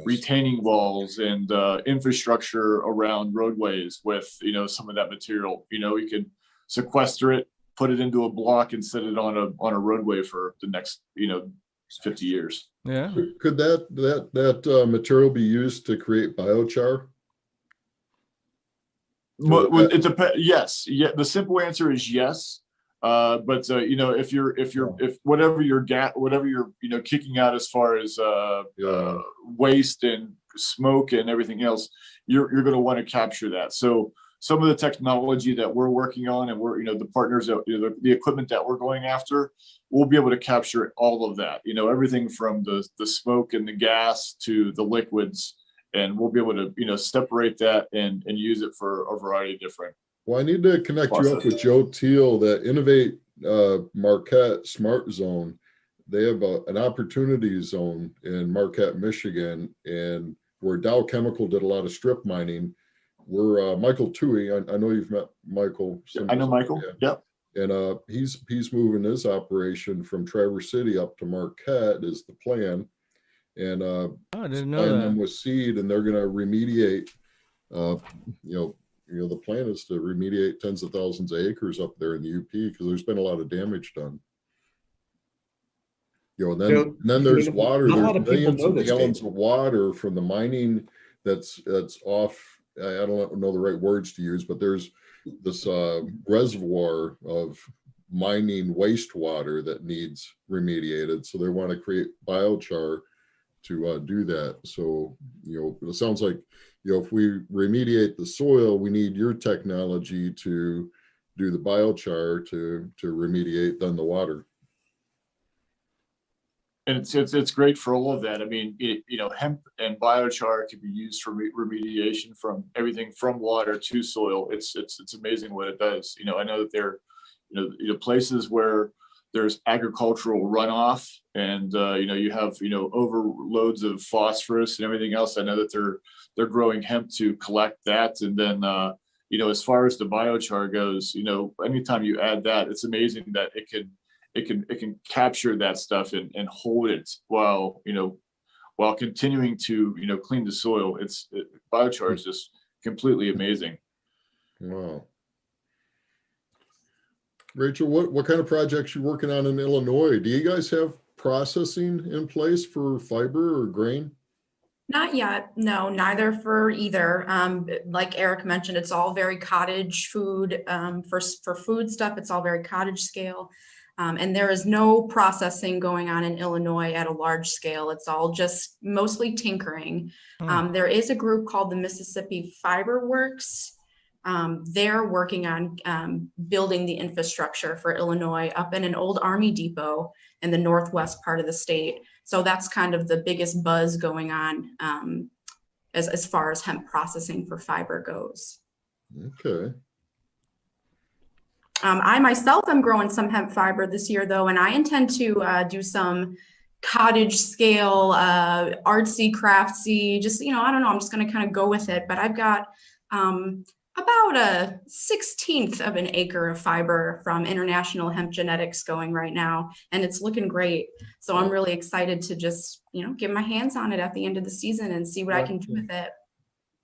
E: retaining walls and infrastructure around roadways with some of that material. We could sequester it, put it into a block, and set it on a roadway for the next 50 years.
D: Yeah.
C: Could that material be used to create biochar?
E: It depends. Yes. Yeah. The simple answer is yes. But if whatever you're kicking out as far as waste and smoke and everything else, you're going to want to capture that. So some of the technology that we're working on, and we're the partners that the equipment that we're going after, we'll be able to capture all of that. Everything from the smoke and the gas to the liquids, and we'll be able to separate that and use it for a variety of different.
C: Well, I need to connect you up with Joe Teal, that Innovate Marquette Smart Zone. They have an opportunity zone in Marquette, Michigan, and where Dow Chemical did a lot of strip mining. We're Michael Toohey. I know you've met Michael.
E: I know Michael.
C: Yeah.
E: Yep.
C: And he's moving his operation from Traverse City up to Marquette is the plan. And
D: I didn't know that.
C: with seed, and they're going to remediate. The plan is to remediate tens of thousands of acres up there in the UP because there's been a lot of damage done. And then there's water. There's millions of gallons of water from the mining that's off. I don't know the right words to use, but there's this reservoir of mining wastewater that needs remediated. So they want to create biochar to do that. So, it sounds like, if we remediate the soil, we need your technology to do the biochar to remediate then the water.
E: And it's great for all of that. I mean, hemp and biochar can be used for remediation from everything from water to soil. It's amazing what it does. I know that there, places where there's agricultural runoff and you have overloads of phosphorus and everything else. I know that they're growing hemp to collect that, and then as far as the biochar goes, anytime you add that, it's amazing that it can capture that stuff and hold it while continuing to clean the soil. Biochar is just completely amazing.
C: Wow. Rachel, what kind of projects you working on in Illinois? Do you guys have processing in place for fiber or grain?
G: Not yet. No, neither for either. Like Eric mentioned, it's all very cottage food. For food stuff, it's all very cottage scale. And there is no processing going on in Illinois at a large scale. It's all just mostly tinkering. There is a group called the Mississippi Fiber Works. They're working on building the infrastructure for Illinois up in an old Army depot in the northwest part of the state. So that's kind of the biggest buzz going on as far as hemp processing for fiber goes.
C: Okay.
G: I myself am growing some hemp fiber this year, though, and I intend to do some cottage scale, artsy, craftsy, just, I don't know, I'm just going to kind of go with it. But I've got about a 1/16 of an acre of fiber from International Hemp Genetics going right now, and it's looking great. So I'm really excited to just, get my hands on it at the end of the season and see what I can do with it.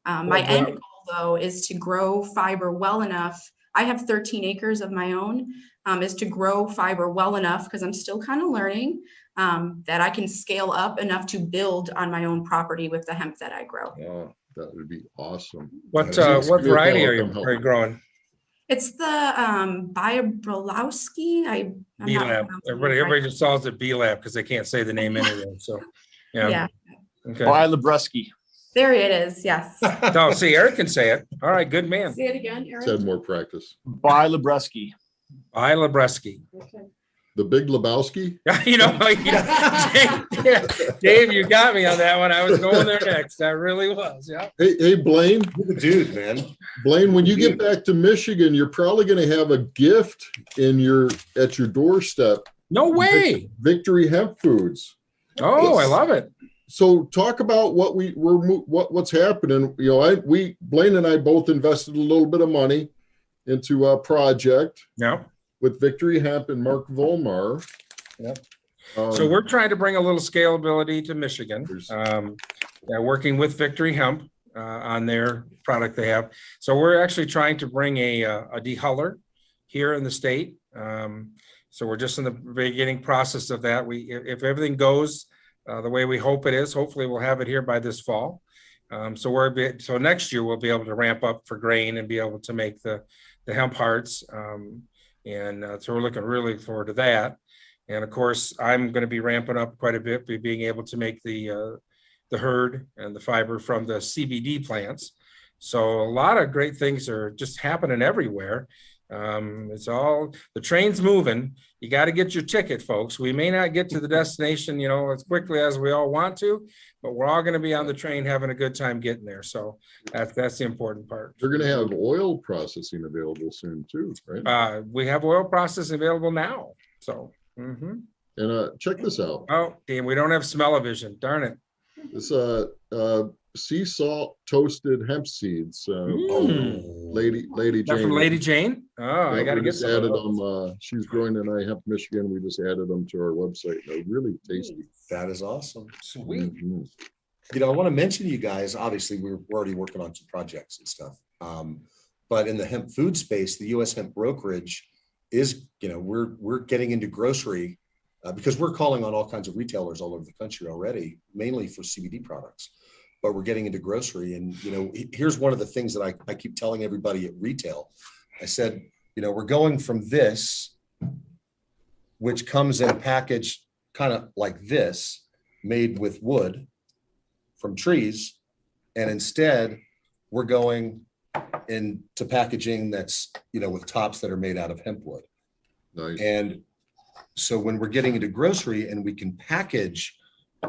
G: My end goal, though, is to grow fiber well enough. I have 13 acres of my own, is to grow fiber well enough, because I'm still kind of learning, that I can scale up enough to build on my own property with the hemp that I grow.
C: Yeah, that would be awesome.
B: What variety are you growing?
G: It's the Biabrowski.
B: B-Lab. Everybody just calls it B-Lab because they can't say the name anyway. So,
G: yeah.
B: Okay.
E: Biabrowski.
G: There it is. Yes.
B: No, see, Eric can say it. All right, good man.
F: Say it again, Eric.
C: Said more practice.
E: Biabrowski.
B: Biabrowski.
F: Okay.
C: The Big Lebowski?
B: Dave, you got me on that one. I was going there next. I really was. Yeah.
C: Hey, Blain.
A: You're the dude, man.
C: Blain, when you get back to Michigan, you're probably going to have a gift at your doorstep.
B: No way.
C: Victory Hemp Foods.
B: Oh, I love it.
C: So talk about what's happening. You know, Blain and I both invested a little bit of money into a project.
B: Yeah.
C: With Victory Hemp and Mark Volmar.
B: Yep. So we're trying to bring a little scalability to Michigan. Working with Victory Hemp on their product they have. So we're actually trying to bring a dehuller here in the state. So we're just in the beginning process of that. If everything goes the way we hope it is, hopefully we'll have it here by this fall. So next year we'll be able to ramp up for grain and be able to make the hemp hearts. So we're looking really forward to that. And of course, I'm going to be ramping up quite a bit, being able to make the herd and the fiber from the CBD plants. So a lot of great things are just happening everywhere. The train's moving. You got to get your ticket, folks. We may not get to the destination, as quickly as we all want to, but we're all going to be on the train having a good time getting there. So that's the important part.
C: You're going to have oil processing available soon too, right?
B: We have oil processing available now. So,
C: and check this out.
B: Oh, damn, we don't have smell-o-vision. Darn it.
C: This sea salt toasted hemp seeds. Lady Jane.
B: From Lady Jane? Oh, I got to get some.
C: Added them. She's growing in iHempMichigan. We just added them to our website. They're really tasty.
A: That is awesome.
B: Sweet.
A: I want to mention to you guys, obviously we're already working on some projects and stuff. But in the hemp food space, the US Hemp Brokerage is, we're getting into grocery because we're calling on all kinds of retailers all over the country already, mainly for CBD products. But we're getting into grocery. And, here's one of the things that I keep telling everybody at retail. I said, we're going from this, which comes in a package kind of like this, made with wood from trees. And instead, we're going into packaging that's, with tops that are made out of hemp wood.
C: Nice.
A: And so when we're getting into grocery and we can package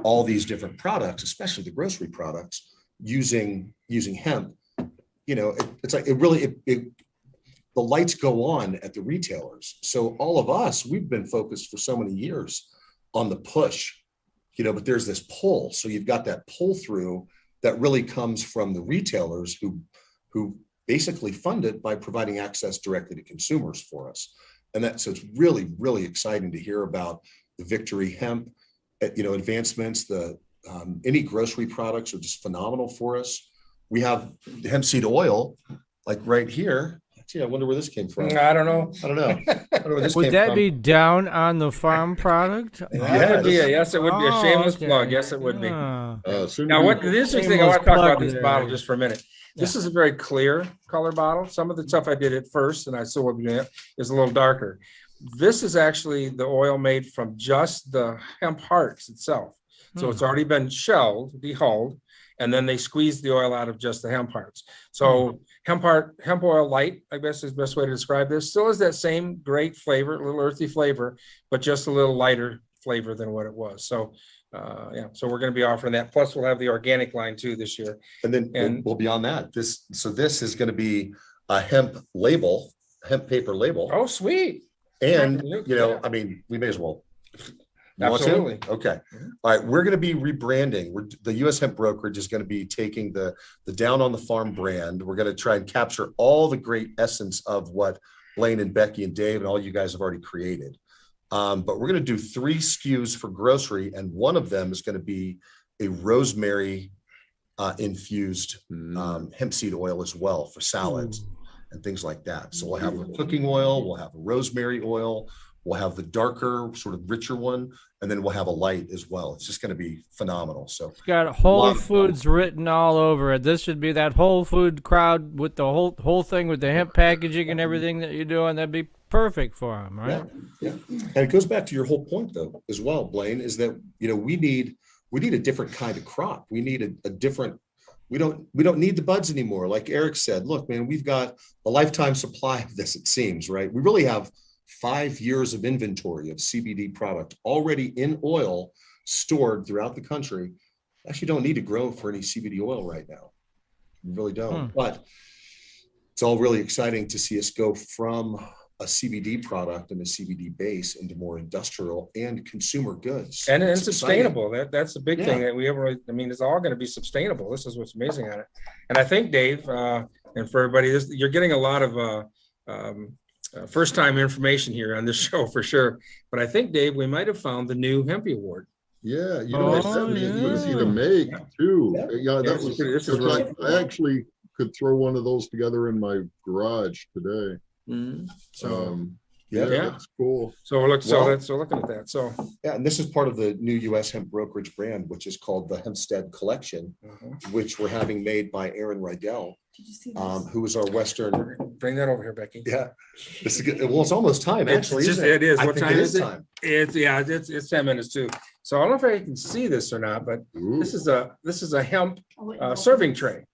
A: all these different products, especially the grocery products, using hemp, it's like the lights go on at the retailers. So all of us, we've been focused for so many years on the push, but there's this pull. So you've got that pull through that really comes from the retailers who basically fund it by providing access directly to consumers for us. And so it's really, really exciting to hear about the Victory Hemp, advancements. Any grocery products are just phenomenal for us. We have the hemp seed oil, like right here. Gee, I wonder where this came from.
B: I don't know.
A: I don't know where this
D: Would
A: came
D: that
A: from.
D: be down on the farm product?
B: Yes, it would be a shameless
D: okay.
B: plug. Yes, it would be.
C: Now,
B: The interesting thing, I want to talk about this
D: Shameless plug
B: bottle
D: there.
B: just for a minute. This is a very clear color bottle. Some of the stuff I did at first, and I still will be doing it, is a little darker. This is actually the oil made from just the hemp hearts itself. So it's already been shelled, dehulled, and then they squeeze the oil out of just the hemp hearts. So hemp oil light, I guess is the best way to describe this. Still has that same great flavor, a little earthy flavor, but just a little lighter flavor than what it was. So so we're going to be offering that. Plus we'll have the organic line too this year.
A: And then well, beyond that, this is going to be a hemp paper label.
B: Oh, sweet.
A: And, we may as well. You want to?
B: Absolutely.
A: Okay. All right. We're going to be rebranding. The US Hemp Brokerage is going to be taking the Down on the Farm brand. We're going to try and capture all the great essence of what Blain and Becky and Dave and all you guys have already created. But we're going to do 3 SKUs for grocery. And one of them is going to be a rosemary infused hemp seed oil as well for salads and things like that. So we'll have a cooking oil, we'll have a rosemary oil, we'll have the darker, sort of richer one, and then we'll have a light as well. It's just going to be phenomenal. So
D: It's got Whole Foods written all over it. This should be that Whole Food crowd with the whole thing with the hemp packaging and everything that you're doing. That'd be perfect for them, right?
A: Yeah. And it goes back to your whole point, though, as well, Blain, is that we need a different kind of crop. We need a different. We don't need the buds anymore. Like Eric said, look, man, we've got a lifetime supply of this. It seems, right? We really have 5 years of inventory of CBD product already in oil stored throughout the country. Actually don't need to grow for any CBD oil right now. You really don't. But it's all really exciting to see us go from a CBD product and a CBD base into more industrial and consumer goods.
B: And
A: It's
B: sustainable. That's the big thing
A: Yeah.
B: that we ever, I mean, it's all going to be sustainable. This is what's amazing at it. And I think, Dave, and for everybody, you're getting a lot of first time information here on this show for sure. But I think, Dave, we might have found the new Hemp Award.
C: Yeah, you know,
D: Oh,
C: it's easy
D: yeah.
C: to make too.
A: Yeah.
C: Yeah,
B: Yeah,
C: that was,
B: this is really
C: I actually could throw one of those together in my garage today.
B: So,
C: Yeah,
B: Yeah.
C: that's cool.
B: so we're looking,
A: Well-
B: so looking at that. So,
A: Yeah, and this is part of the new US Hemp brokerage brand, which is called the Hempstead Collection, which we're having made by Aaron Rydell,
F: Did you see this?
A: who is our Western.
B: bring that over here, Becky.
A: Yeah, this is good. Well, it's almost time, actually.
B: It's just,
A: isn't
B: it is.
A: I
B: What
A: think
B: time
A: it
B: is it?
A: time.
B: It's 10 minutes too. So I don't know if I can see this or not, but
C: Ooh.
B: this is a hemp
F: I'll let you know.
B: serving tray.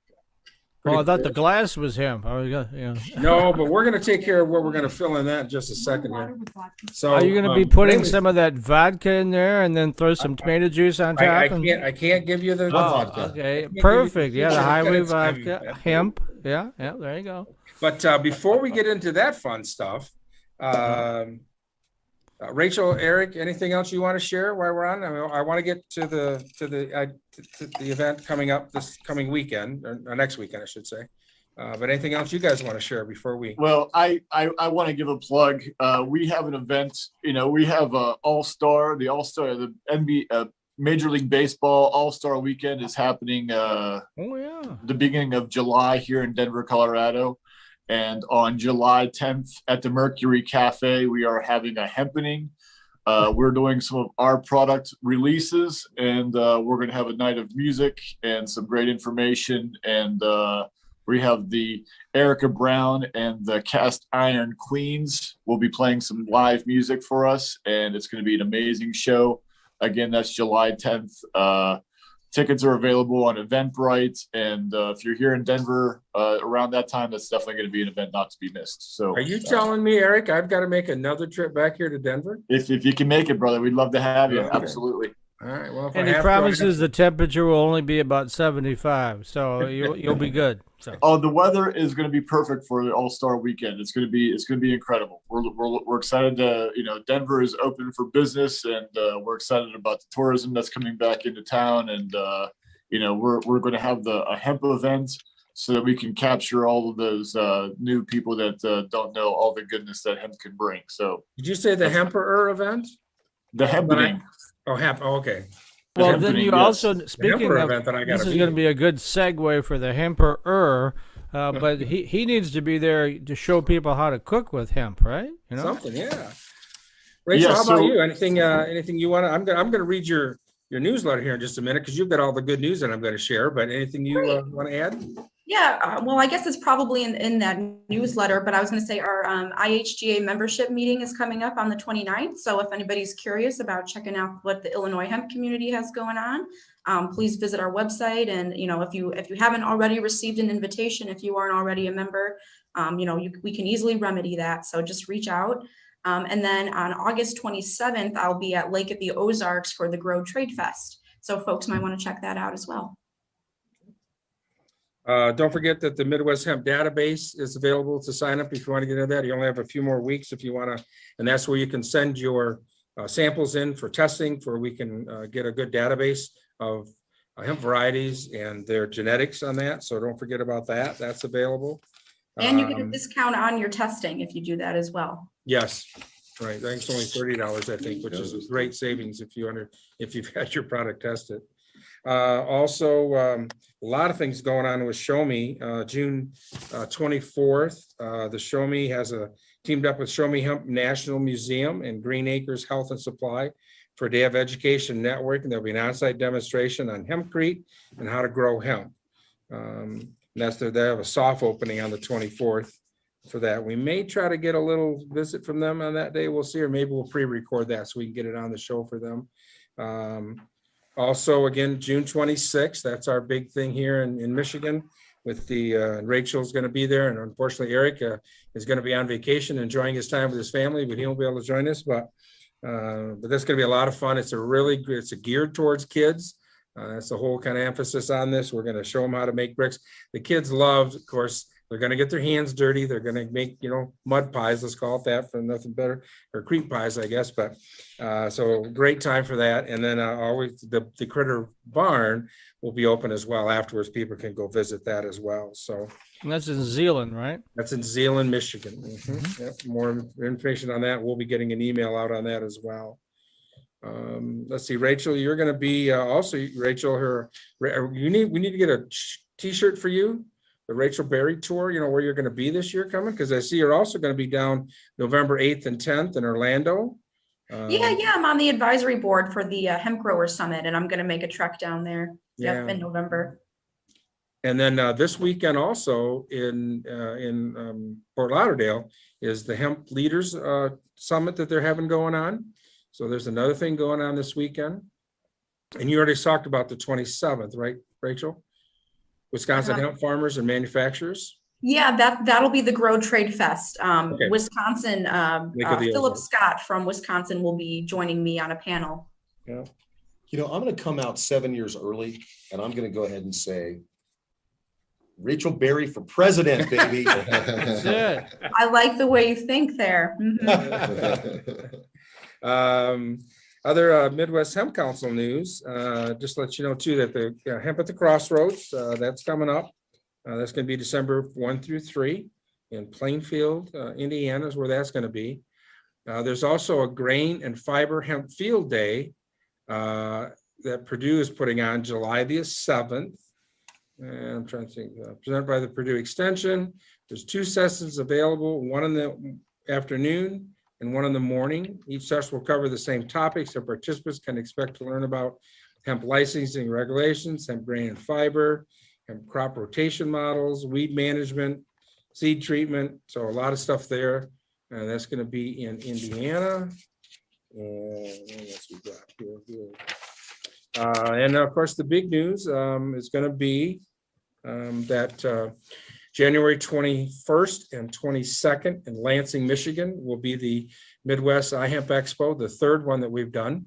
D: Oh, I thought the glass was hemp. Oh, yeah.
B: No, but we're going to take care of what we're going to fill in that in just a second
F: Water
B: here.
F: with vodka.
B: So
D: Are you going to be putting
B: mainly-
D: some of that vodka in there and then throw some tomato juice on top?
B: I can't give you the
D: Oh,
A: vodka?
D: okay,
B: give you-
D: perfect. Yeah, the
B: It's
D: highway
B: it's heavy.
D: vodka, hemp. Yeah, there you go.
B: But before we get into that fun stuff, Rachel, Eric, anything else you want to share while we're on? I want to get to the event coming up this coming weekend or next weekend, I should say. But anything else you guys want to share before we?
E: Well, I want to give a plug. We have an event. We have the NBA, Major League Baseball All-Star Weekend is happening
D: Oh yeah.
E: the beginning of July here in Denver, Colorado. And on July 10th at the Mercury Cafe, we are having a hempening. We're doing some of our product releases, and we're going to have a night of music and some great information. And we have the Erica Brown and the Cast Iron Queens will be playing some live music for us, and it's going to be an amazing show. Again, that's July 10th. Tickets are available on Eventbrite, and if you're here in Denver around that time, that's definitely going to be an event not to be missed. So,
B: Are you telling me, Eric, I've got to make another trip back here to Denver?
E: if you can make it, brother, we'd love to have you.
B: Okay.
E: Absolutely.
B: All right. Well, if
D: And
B: I
D: he
B: have to, I
D: promises
B: have
D: the temperature will only be about 75, so you'll be good. So.
E: Oh, the weather is going to be perfect for the All-Star Weekend. It's going to be incredible. We're excited to, Denver is open for business, and we're excited about the tourism that's coming back into town. And we're going to have a hemp event so that we can capture all of those new people that don't know all the goodness that hemp can bring. So
B: Did you say the Hemperor event?
E: the hempening.
B: Oh, hemp. Oh, okay.
D: Well,
E: hempening,
D: then you
E: yes.
D: also, speaking
B: Hemper
D: of,
B: event that I
D: this
B: gotta
D: is
B: be.
D: going to be a good segue for the hemperer, but he needs to be there to show people how to cook with hemp, right?
B: Something, yeah. Rachel,
E: Yeah,
B: how about
E: so-
B: you? Anything you want to? I'm going to read your newsletter here in just a minute because you've got all the good news that I'm going to share. But anything you want to add?
G: Yeah, well, I guess it's probably in that newsletter, but I was going to say our IHGA membership meeting is coming up on the 29th. So if anybody's curious about checking out what the Illinois hemp community has going on, please visit our website. And, if you haven't already received an invitation, if you aren't already a member, we can easily remedy that. So just reach out. And then on August 27th, I'll be at Lake at the Ozarks for the Grow Trade Fest. So folks might want to check that out as well.
B: Don't forget that the Midwest Hemp Database is available to sign up if you want to get into that. You only have a few more weeks if you want to, and that's where you can send your samples in for testing, for we can get a good database of hemp varieties and their genetics on that. So don't forget about that. That's available.
G: And you get a discount on your testing if you do that as well.
B: Yes, right. I think it's only $30, I think, which is a great savings if you've had your product tested. Also, a lot of things going on with Show Me. June 24th, the Show Me has teamed up with Show Me Hemp National Museum and Green Acres Health and Supply for a day of education network, and there'll be an on-site demonstration on HempCrete and how to grow hemp. They have a soft opening on the 24th for that. We may try to get a little visit from them on that day. We'll see, or maybe we'll pre-record that so we can get it on the show for them. Also, again, June 26th, that's our big thing here in Michigan. with the Rachel's going to be there, and unfortunately Eric is going to be on vacation enjoying his time with his family, but he won't be able to join us. But that's going to be a lot of fun. It's geared towards kids. That's the whole kind of emphasis on this. We're going to show them how to make bricks. The kids love, of course, they're going to get their hands dirty. They're going to make, mud pies, let's call it that, for nothing better, or creep pies, I guess. But so great time for that. And then always the critter barn will be open as well afterwards. People can go visit that as well. So
D: And that's in Zeeland, right?
B: that's in Zeeland, Michigan. Yep, more information on that. We'll be getting an email out on that as well. Let's see, Rachel, you're going to be also, Rachel, we need to get a t-shirt for you, the Rachel Berry tour, where you're going to be this year coming, because I see you're also going to be down November 8th and 10th in Orlando.
G: Yeah, I'm on the advisory board for the Hemp Growers Summit, and I'm going to make a trek down there. Yep, in November.
B: And then this weekend also in Fort Lauderdale is the Hemp Leaders Summit that they're having going on. So there's another thing going on this weekend. And you already talked about the 27th, right, Rachel? Wisconsin Hemp Farmers and Manufacturers.
G: Yeah, that'll be the Grow Trade Fest.
B: Okay.
G: Wisconsin, Philip Scott from Wisconsin will be joining me on a panel.
B: Yeah.
A: I'm going to come out 7 years early, and I'm going to go ahead and say, Rachel Berry for president, baby.
D: That's it.
G: I like the way you think there. Mhm.
B: Other Midwest Hemp Council news, just to let you know too that the Hemp at the Crossroads, that's coming up. That's going to be December 1 through 3 in Plainfield, Indiana is where that's going to be. There's also a grain and fiber hemp field day that Purdue is putting on July the 7th. And I'm trying to think, presented by the Purdue Extension. There's 2 sessions available, one in the afternoon and one in the morning. Each session will cover the same topics, so participants can expect to learn about hemp licensing regulations, hemp grain and fiber, hemp crop rotation models, weed management, seed treatment. So a lot of stuff there. And that's going to be in Indiana. And what else we got here? And of course, the big news is going to be that January 21st and 22nd in Lansing, Michigan will be the Midwest iHemp Expo, the 3rd one that we've done.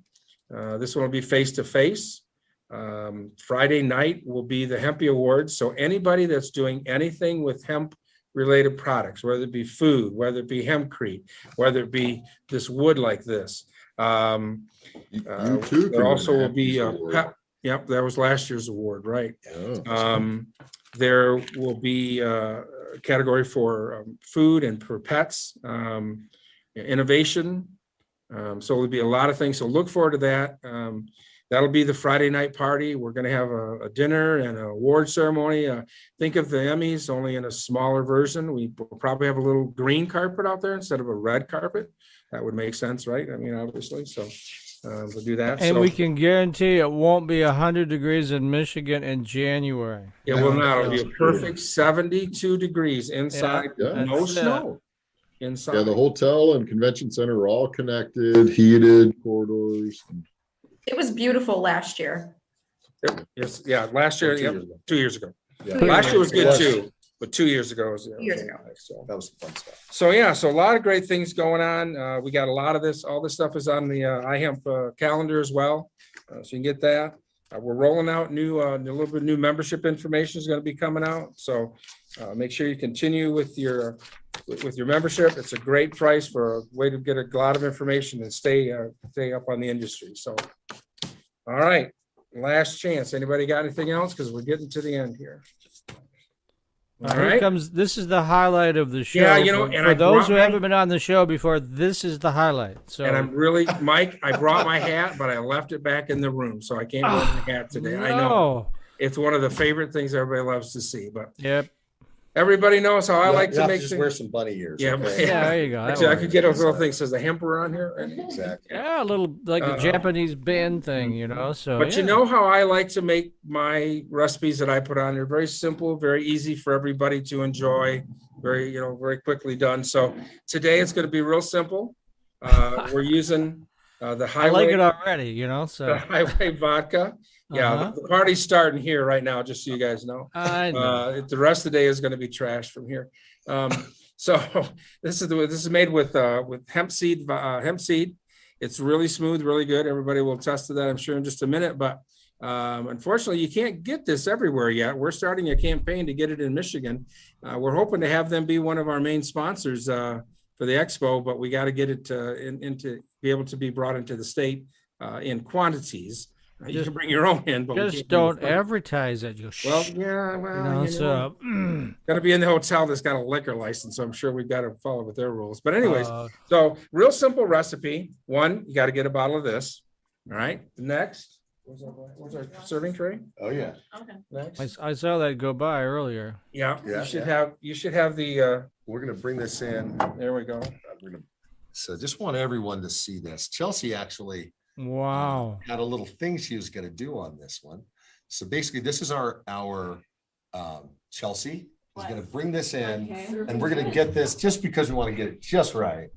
B: This one will be face-to-face. Friday night will be the Hemp Awards. So anybody that's doing anything with hemp-related products, whether it be food, whether it be HempCrete, whether it be this wood like this.
C: You too.
B: There also will be yep, that was last year's award, right?
C: Oh.
B: There will be a category for food and for pets, innovation. So there'll be a lot of things. So look forward to that. That'll be the Friday night party. We're going to have a dinner and an award ceremony. Think of the Emmys only in a smaller version. We will probably have a little green carpet out there instead of a red carpet. That would make sense, right? I mean, obviously. So we'll do that.
D: And we can guarantee it won't be 100 degrees in Michigan in January.
B: It will not. It'll be a perfect 72 degrees inside,
C: Yeah.
B: no
D: That's
B: snow. Inside.
C: Yeah, the hotel and convention center are all connected, heated corridors.
G: It was beautiful last year.
B: Yes, yeah, last year,
A: 2
B: yep,
A: years ago.
B: 2 years ago.
A: Yeah.
B: Last year was
A: It
B: good
A: was.
B: too, but 2 years ago was.
G: 2 years ago.
B: So.
A: That was fun stuff.
B: So yeah, so a lot of great things going on. We got a lot of this. All this stuff is on the iHemp calendar as well, so you can get that. We're rolling out a little bit of new membership information is going to be coming out. So make sure you continue with your membership. It's a great price for a way to get a lot of information and stay up on the industry. So, all right, last chance. Anybody got anything else? Because we're getting to the end here. All
D: Here
B: right.
D: comes, this is the highlight of the show.
B: Yeah, and
D: for
B: I
D: those
B: brought
D: who
B: my-
D: haven't been on the show before, this is the highlight. So
B: And I'm really, Mike, I brought my hat, but I left it back in the room, so I can't wear my hat today. I know
D: no.
B: it's one of the favorite things everybody loves to see, but
D: Yep.
B: everybody knows how I like
A: You
B: to
A: have
B: make
A: just
B: things.
A: wear some bunny ears.
B: Yeah,
A: okay?
D: Yeah, there you go. That
B: Actually, I
D: works.
B: could get a little thing that says the Hemper on here.
A: Exactly.
D: Yeah, a little like a Japanese band thing, So,
B: But you know how I like to make my recipes that I put on there? Very simple, very easy for everybody to enjoy, very quickly done. So today it's going to be real simple. We're using the
D: I like
B: Highway,
D: it already.
B: the
D: So
B: Highway vodka. Yeah,
D: Uh-huh.
B: the party's starting here right now, just so you guys know.
D: I know.
B: The rest of the day is going to be trashed from here. So this is made with hemp seed. It's really smooth, really good. Everybody will attest to that, I'm sure, in just a minute. But unfortunately, you can't get this everywhere yet. We're starting a campaign to get it in Michigan. We're hoping to have them be one of our main sponsors for the expo, but we got to get it into be able to be brought into the state in quantities. You can bring your own in, but
D: Just don't advertise it. You
B: Well, yeah, well,
D: so
B: got to be in the hotel that's got a liquor license, so I'm sure we've got to follow with their rules. But anyways,
D: uh,
B: so real simple recipe. One, you got to get a bottle of this. All right. Next, where's our serving tray?
A: Oh, yeah.
F: Okay.
B: Next,
D: I saw that go by earlier.
B: yeah,
A: Yeah,
B: you should have the.
A: We're going to bring this in.
B: There we go.
A: So just want everyone to see this. Chelsea actually
D: Wow.
A: had a little thing she was going to do on this one. So basically, this is our Chelsea is going to bring this in, and we're going to get this just because we want to get it just right.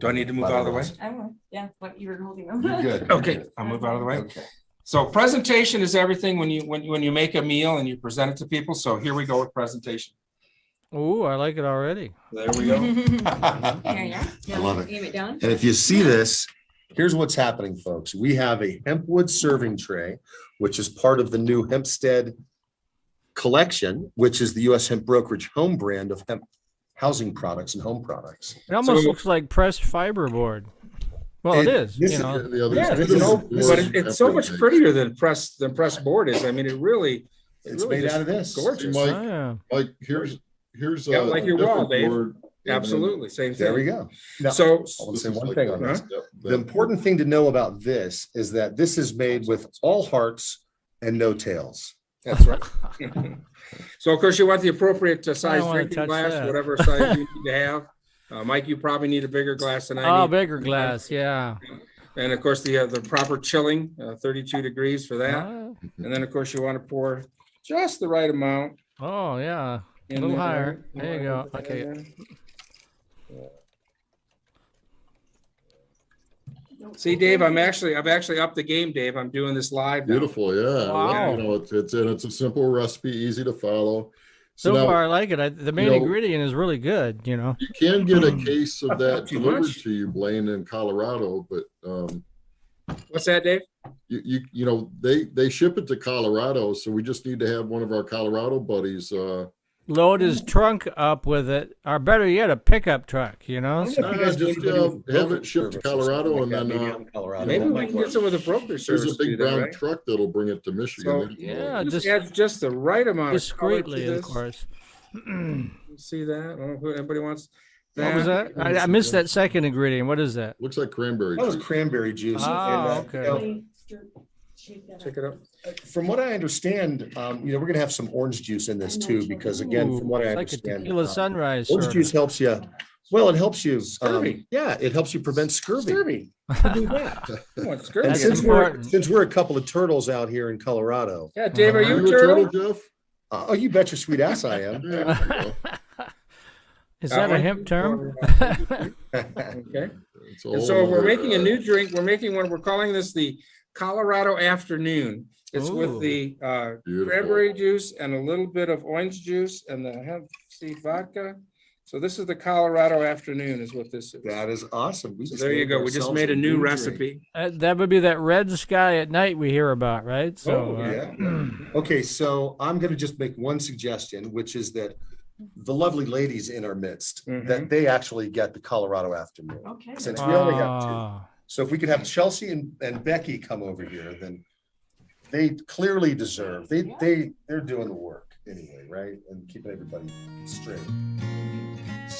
B: Do I need to move out of the way?
F: I will. Yeah, what you were holding them.
A: You're good.
B: Okay, I'll move out of the way.
A: Okay.
B: So presentation is everything when you make a meal and you present it to people. So here we go with presentation.
D: Ooh, I like it already.
B: There we go.
F: There you go.
A: I love it.
F: Aim it down.
A: And if you see this, here's what's happening, folks. We have a hempwood serving tray, which is part of the new Hempstead collection, which is the US Hemp Brokerage home brand of hemp housing products and home products.
D: It almost
B: So-
D: looks like pressed fiberboard. Well, it is.
A: this
D: You
A: is-
D: know.
C: The other
B: Yeah,
C: is-
B: you know,
A: this
B: but
A: is
B: it's so much prettier than pressed board is. I mean, it really.
A: It's
B: really
A: made
B: just
A: out of this.
B: Gorgeous.
C: Mike,
D: Oh, yeah.
C: Like, here's
B: Yeah,
C: a
B: like your wall,
C: different
B: Dave.
C: board, and then-
B: Absolutely, same thing.
A: There we go. Now,
B: So
A: I want to
C: This
A: say
C: is
A: one
C: like
A: thing
C: that.
A: on this.
C: Yep,
A: The important thing to know about this is that this is made with all hearts and no tails.
B: that's right. So of course you want the appropriate size
D: wanna
B: drinking
D: touch
B: glass,
D: that.
B: whatever size you need to have. Mike, you probably need a bigger glass than I
D: Oh,
B: need.
D: bigger glass. Yeah.
B: And of course the proper chilling, 32 degrees for that.
D: Ah,
B: And then of course you want to pour just the right amount.
D: Oh, yeah. A
B: in
D: little
B: there.
D: higher. There you go. Okay.
B: See, Dave, I've actually upped the game, Dave. I'm doing this live now.
C: Beautiful, yeah.
D: Wow.
C: You know, it's a simple recipe, easy to follow.
D: So
C: now,
D: far, I like it. The main
C: know-
D: ingredient is really good, you know.
C: you can get a case of that
B: Not too
C: delivered
B: much.
C: to you, Blaine, in Colorado, but
B: What's that, Dave?
C: you know, they ship it to Colorado, so we just need to have one of our Colorado buddies.
D: Load his trunk up with it, or better yet, a pickup truck, you know.
A: I wonder if you guys do
C: Just,
A: anybody with
C: have it
A: brokerage
C: shipped to
A: service or something
C: Colorado
A: like
C: and
A: that,
C: then,
A: maybe out in Colorado.
B: Maybe
A: That
B: we
A: might
B: can
A: work.
B: get some of the brokerage
C: There's
B: service
C: a
B: to do
C: big
B: that,
C: brown
B: right?
C: truck that'll bring it to Michigan.
B: So,
C: They can
D: yeah,
B: Just
D: just
B: add just the right amount of color to
D: discreetly, of
B: this.
D: course.
B: See that? I don't know if anybody wants that.
D: What was that? I missed that second ingredient. What is that?
C: Looks like cranberry
A: That was
C: juice.
A: cranberry juice.
D: Ah,
A: And,
D: okay.
B: Check it out.
A: From what I understand, we're going to have some orange juice in this too, because again, from what I
D: It's like a
A: understand,
D: tequila sunrise.
A: orange
D: sort
A: juice
D: of.
A: helps you. Well, it helps you.
B: Scurvy.
A: Yeah, it helps you prevent scurvy.
B: Scurvy. Do that. Come on, scurvy.
A: And
D: That's
A: since
D: important.
A: we're a couple of turtles out here in Colorado,
B: Yeah, Dave, are
C: Are
B: you
C: you
B: a
C: a
B: turtle?
C: turtle, Jeff?
A: oh, you bet your sweet ass I am.
C: Yeah,
D: Is that a hemp term?
B: Okay.
C: it's all
B: And so we're
C: over,
B: making a new drink. We're making one. We're calling this the Colorado Afternoon. It's
D: Ooh.
B: with the
C: Beautiful.
B: cranberry juice and a little bit of orange juice and the hemp seed vodka. So this is the Colorado Afternoon is what this is.
A: That is awesome.
B: So there you go. We just made a new recipe.
D: That would be that red sky at night we hear about, right? So,
B: Oh,
A: Yeah. Okay, so I'm going to just make one suggestion, which is that the lovely ladies in our midst, that they actually get the Colorado Afternoon.
F: Okay.
A: Since we only have two.
D: ah,
A: So if we could have Chelsea and Becky come over here, then they clearly deserve, they're doing the work anyway, right? And keeping everybody straight.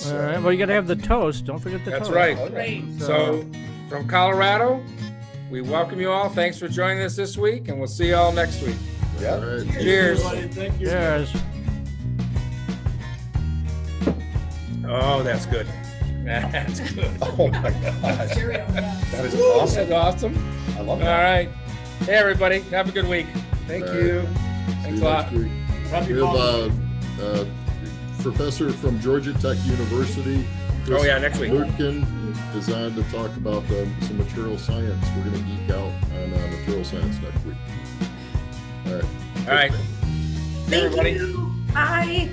D: all right. Well, you got to have the toast. Don't forget the
B: That's
D: toast.
B: right.
F: Great.
B: So from Colorado, we welcome you all. Thanks for joining us this week, and we'll see you all next week.
A: Yeah.
C: All right.
B: Cheers.
D: Cheers.
B: Oh, that's good. That's good.
A: Oh my gosh. That is
B: That's
A: awesome.
B: awesome.
A: I love
B: All
A: that.
B: right. Hey, everybody. Have a good week. Thank
C: All right.
B: you.
C: See
B: Thanks
C: you
B: a lot.
C: next week.
B: Happy
C: We have
B: fall.
C: a professor from Georgia Tech University.
B: Oh, yeah, next week.
C: Lutkin is on to talk about some material science. We're going to geek out on material science next week. All right.
B: All right.
G: Thank
B: everybody.
G: you. Bye.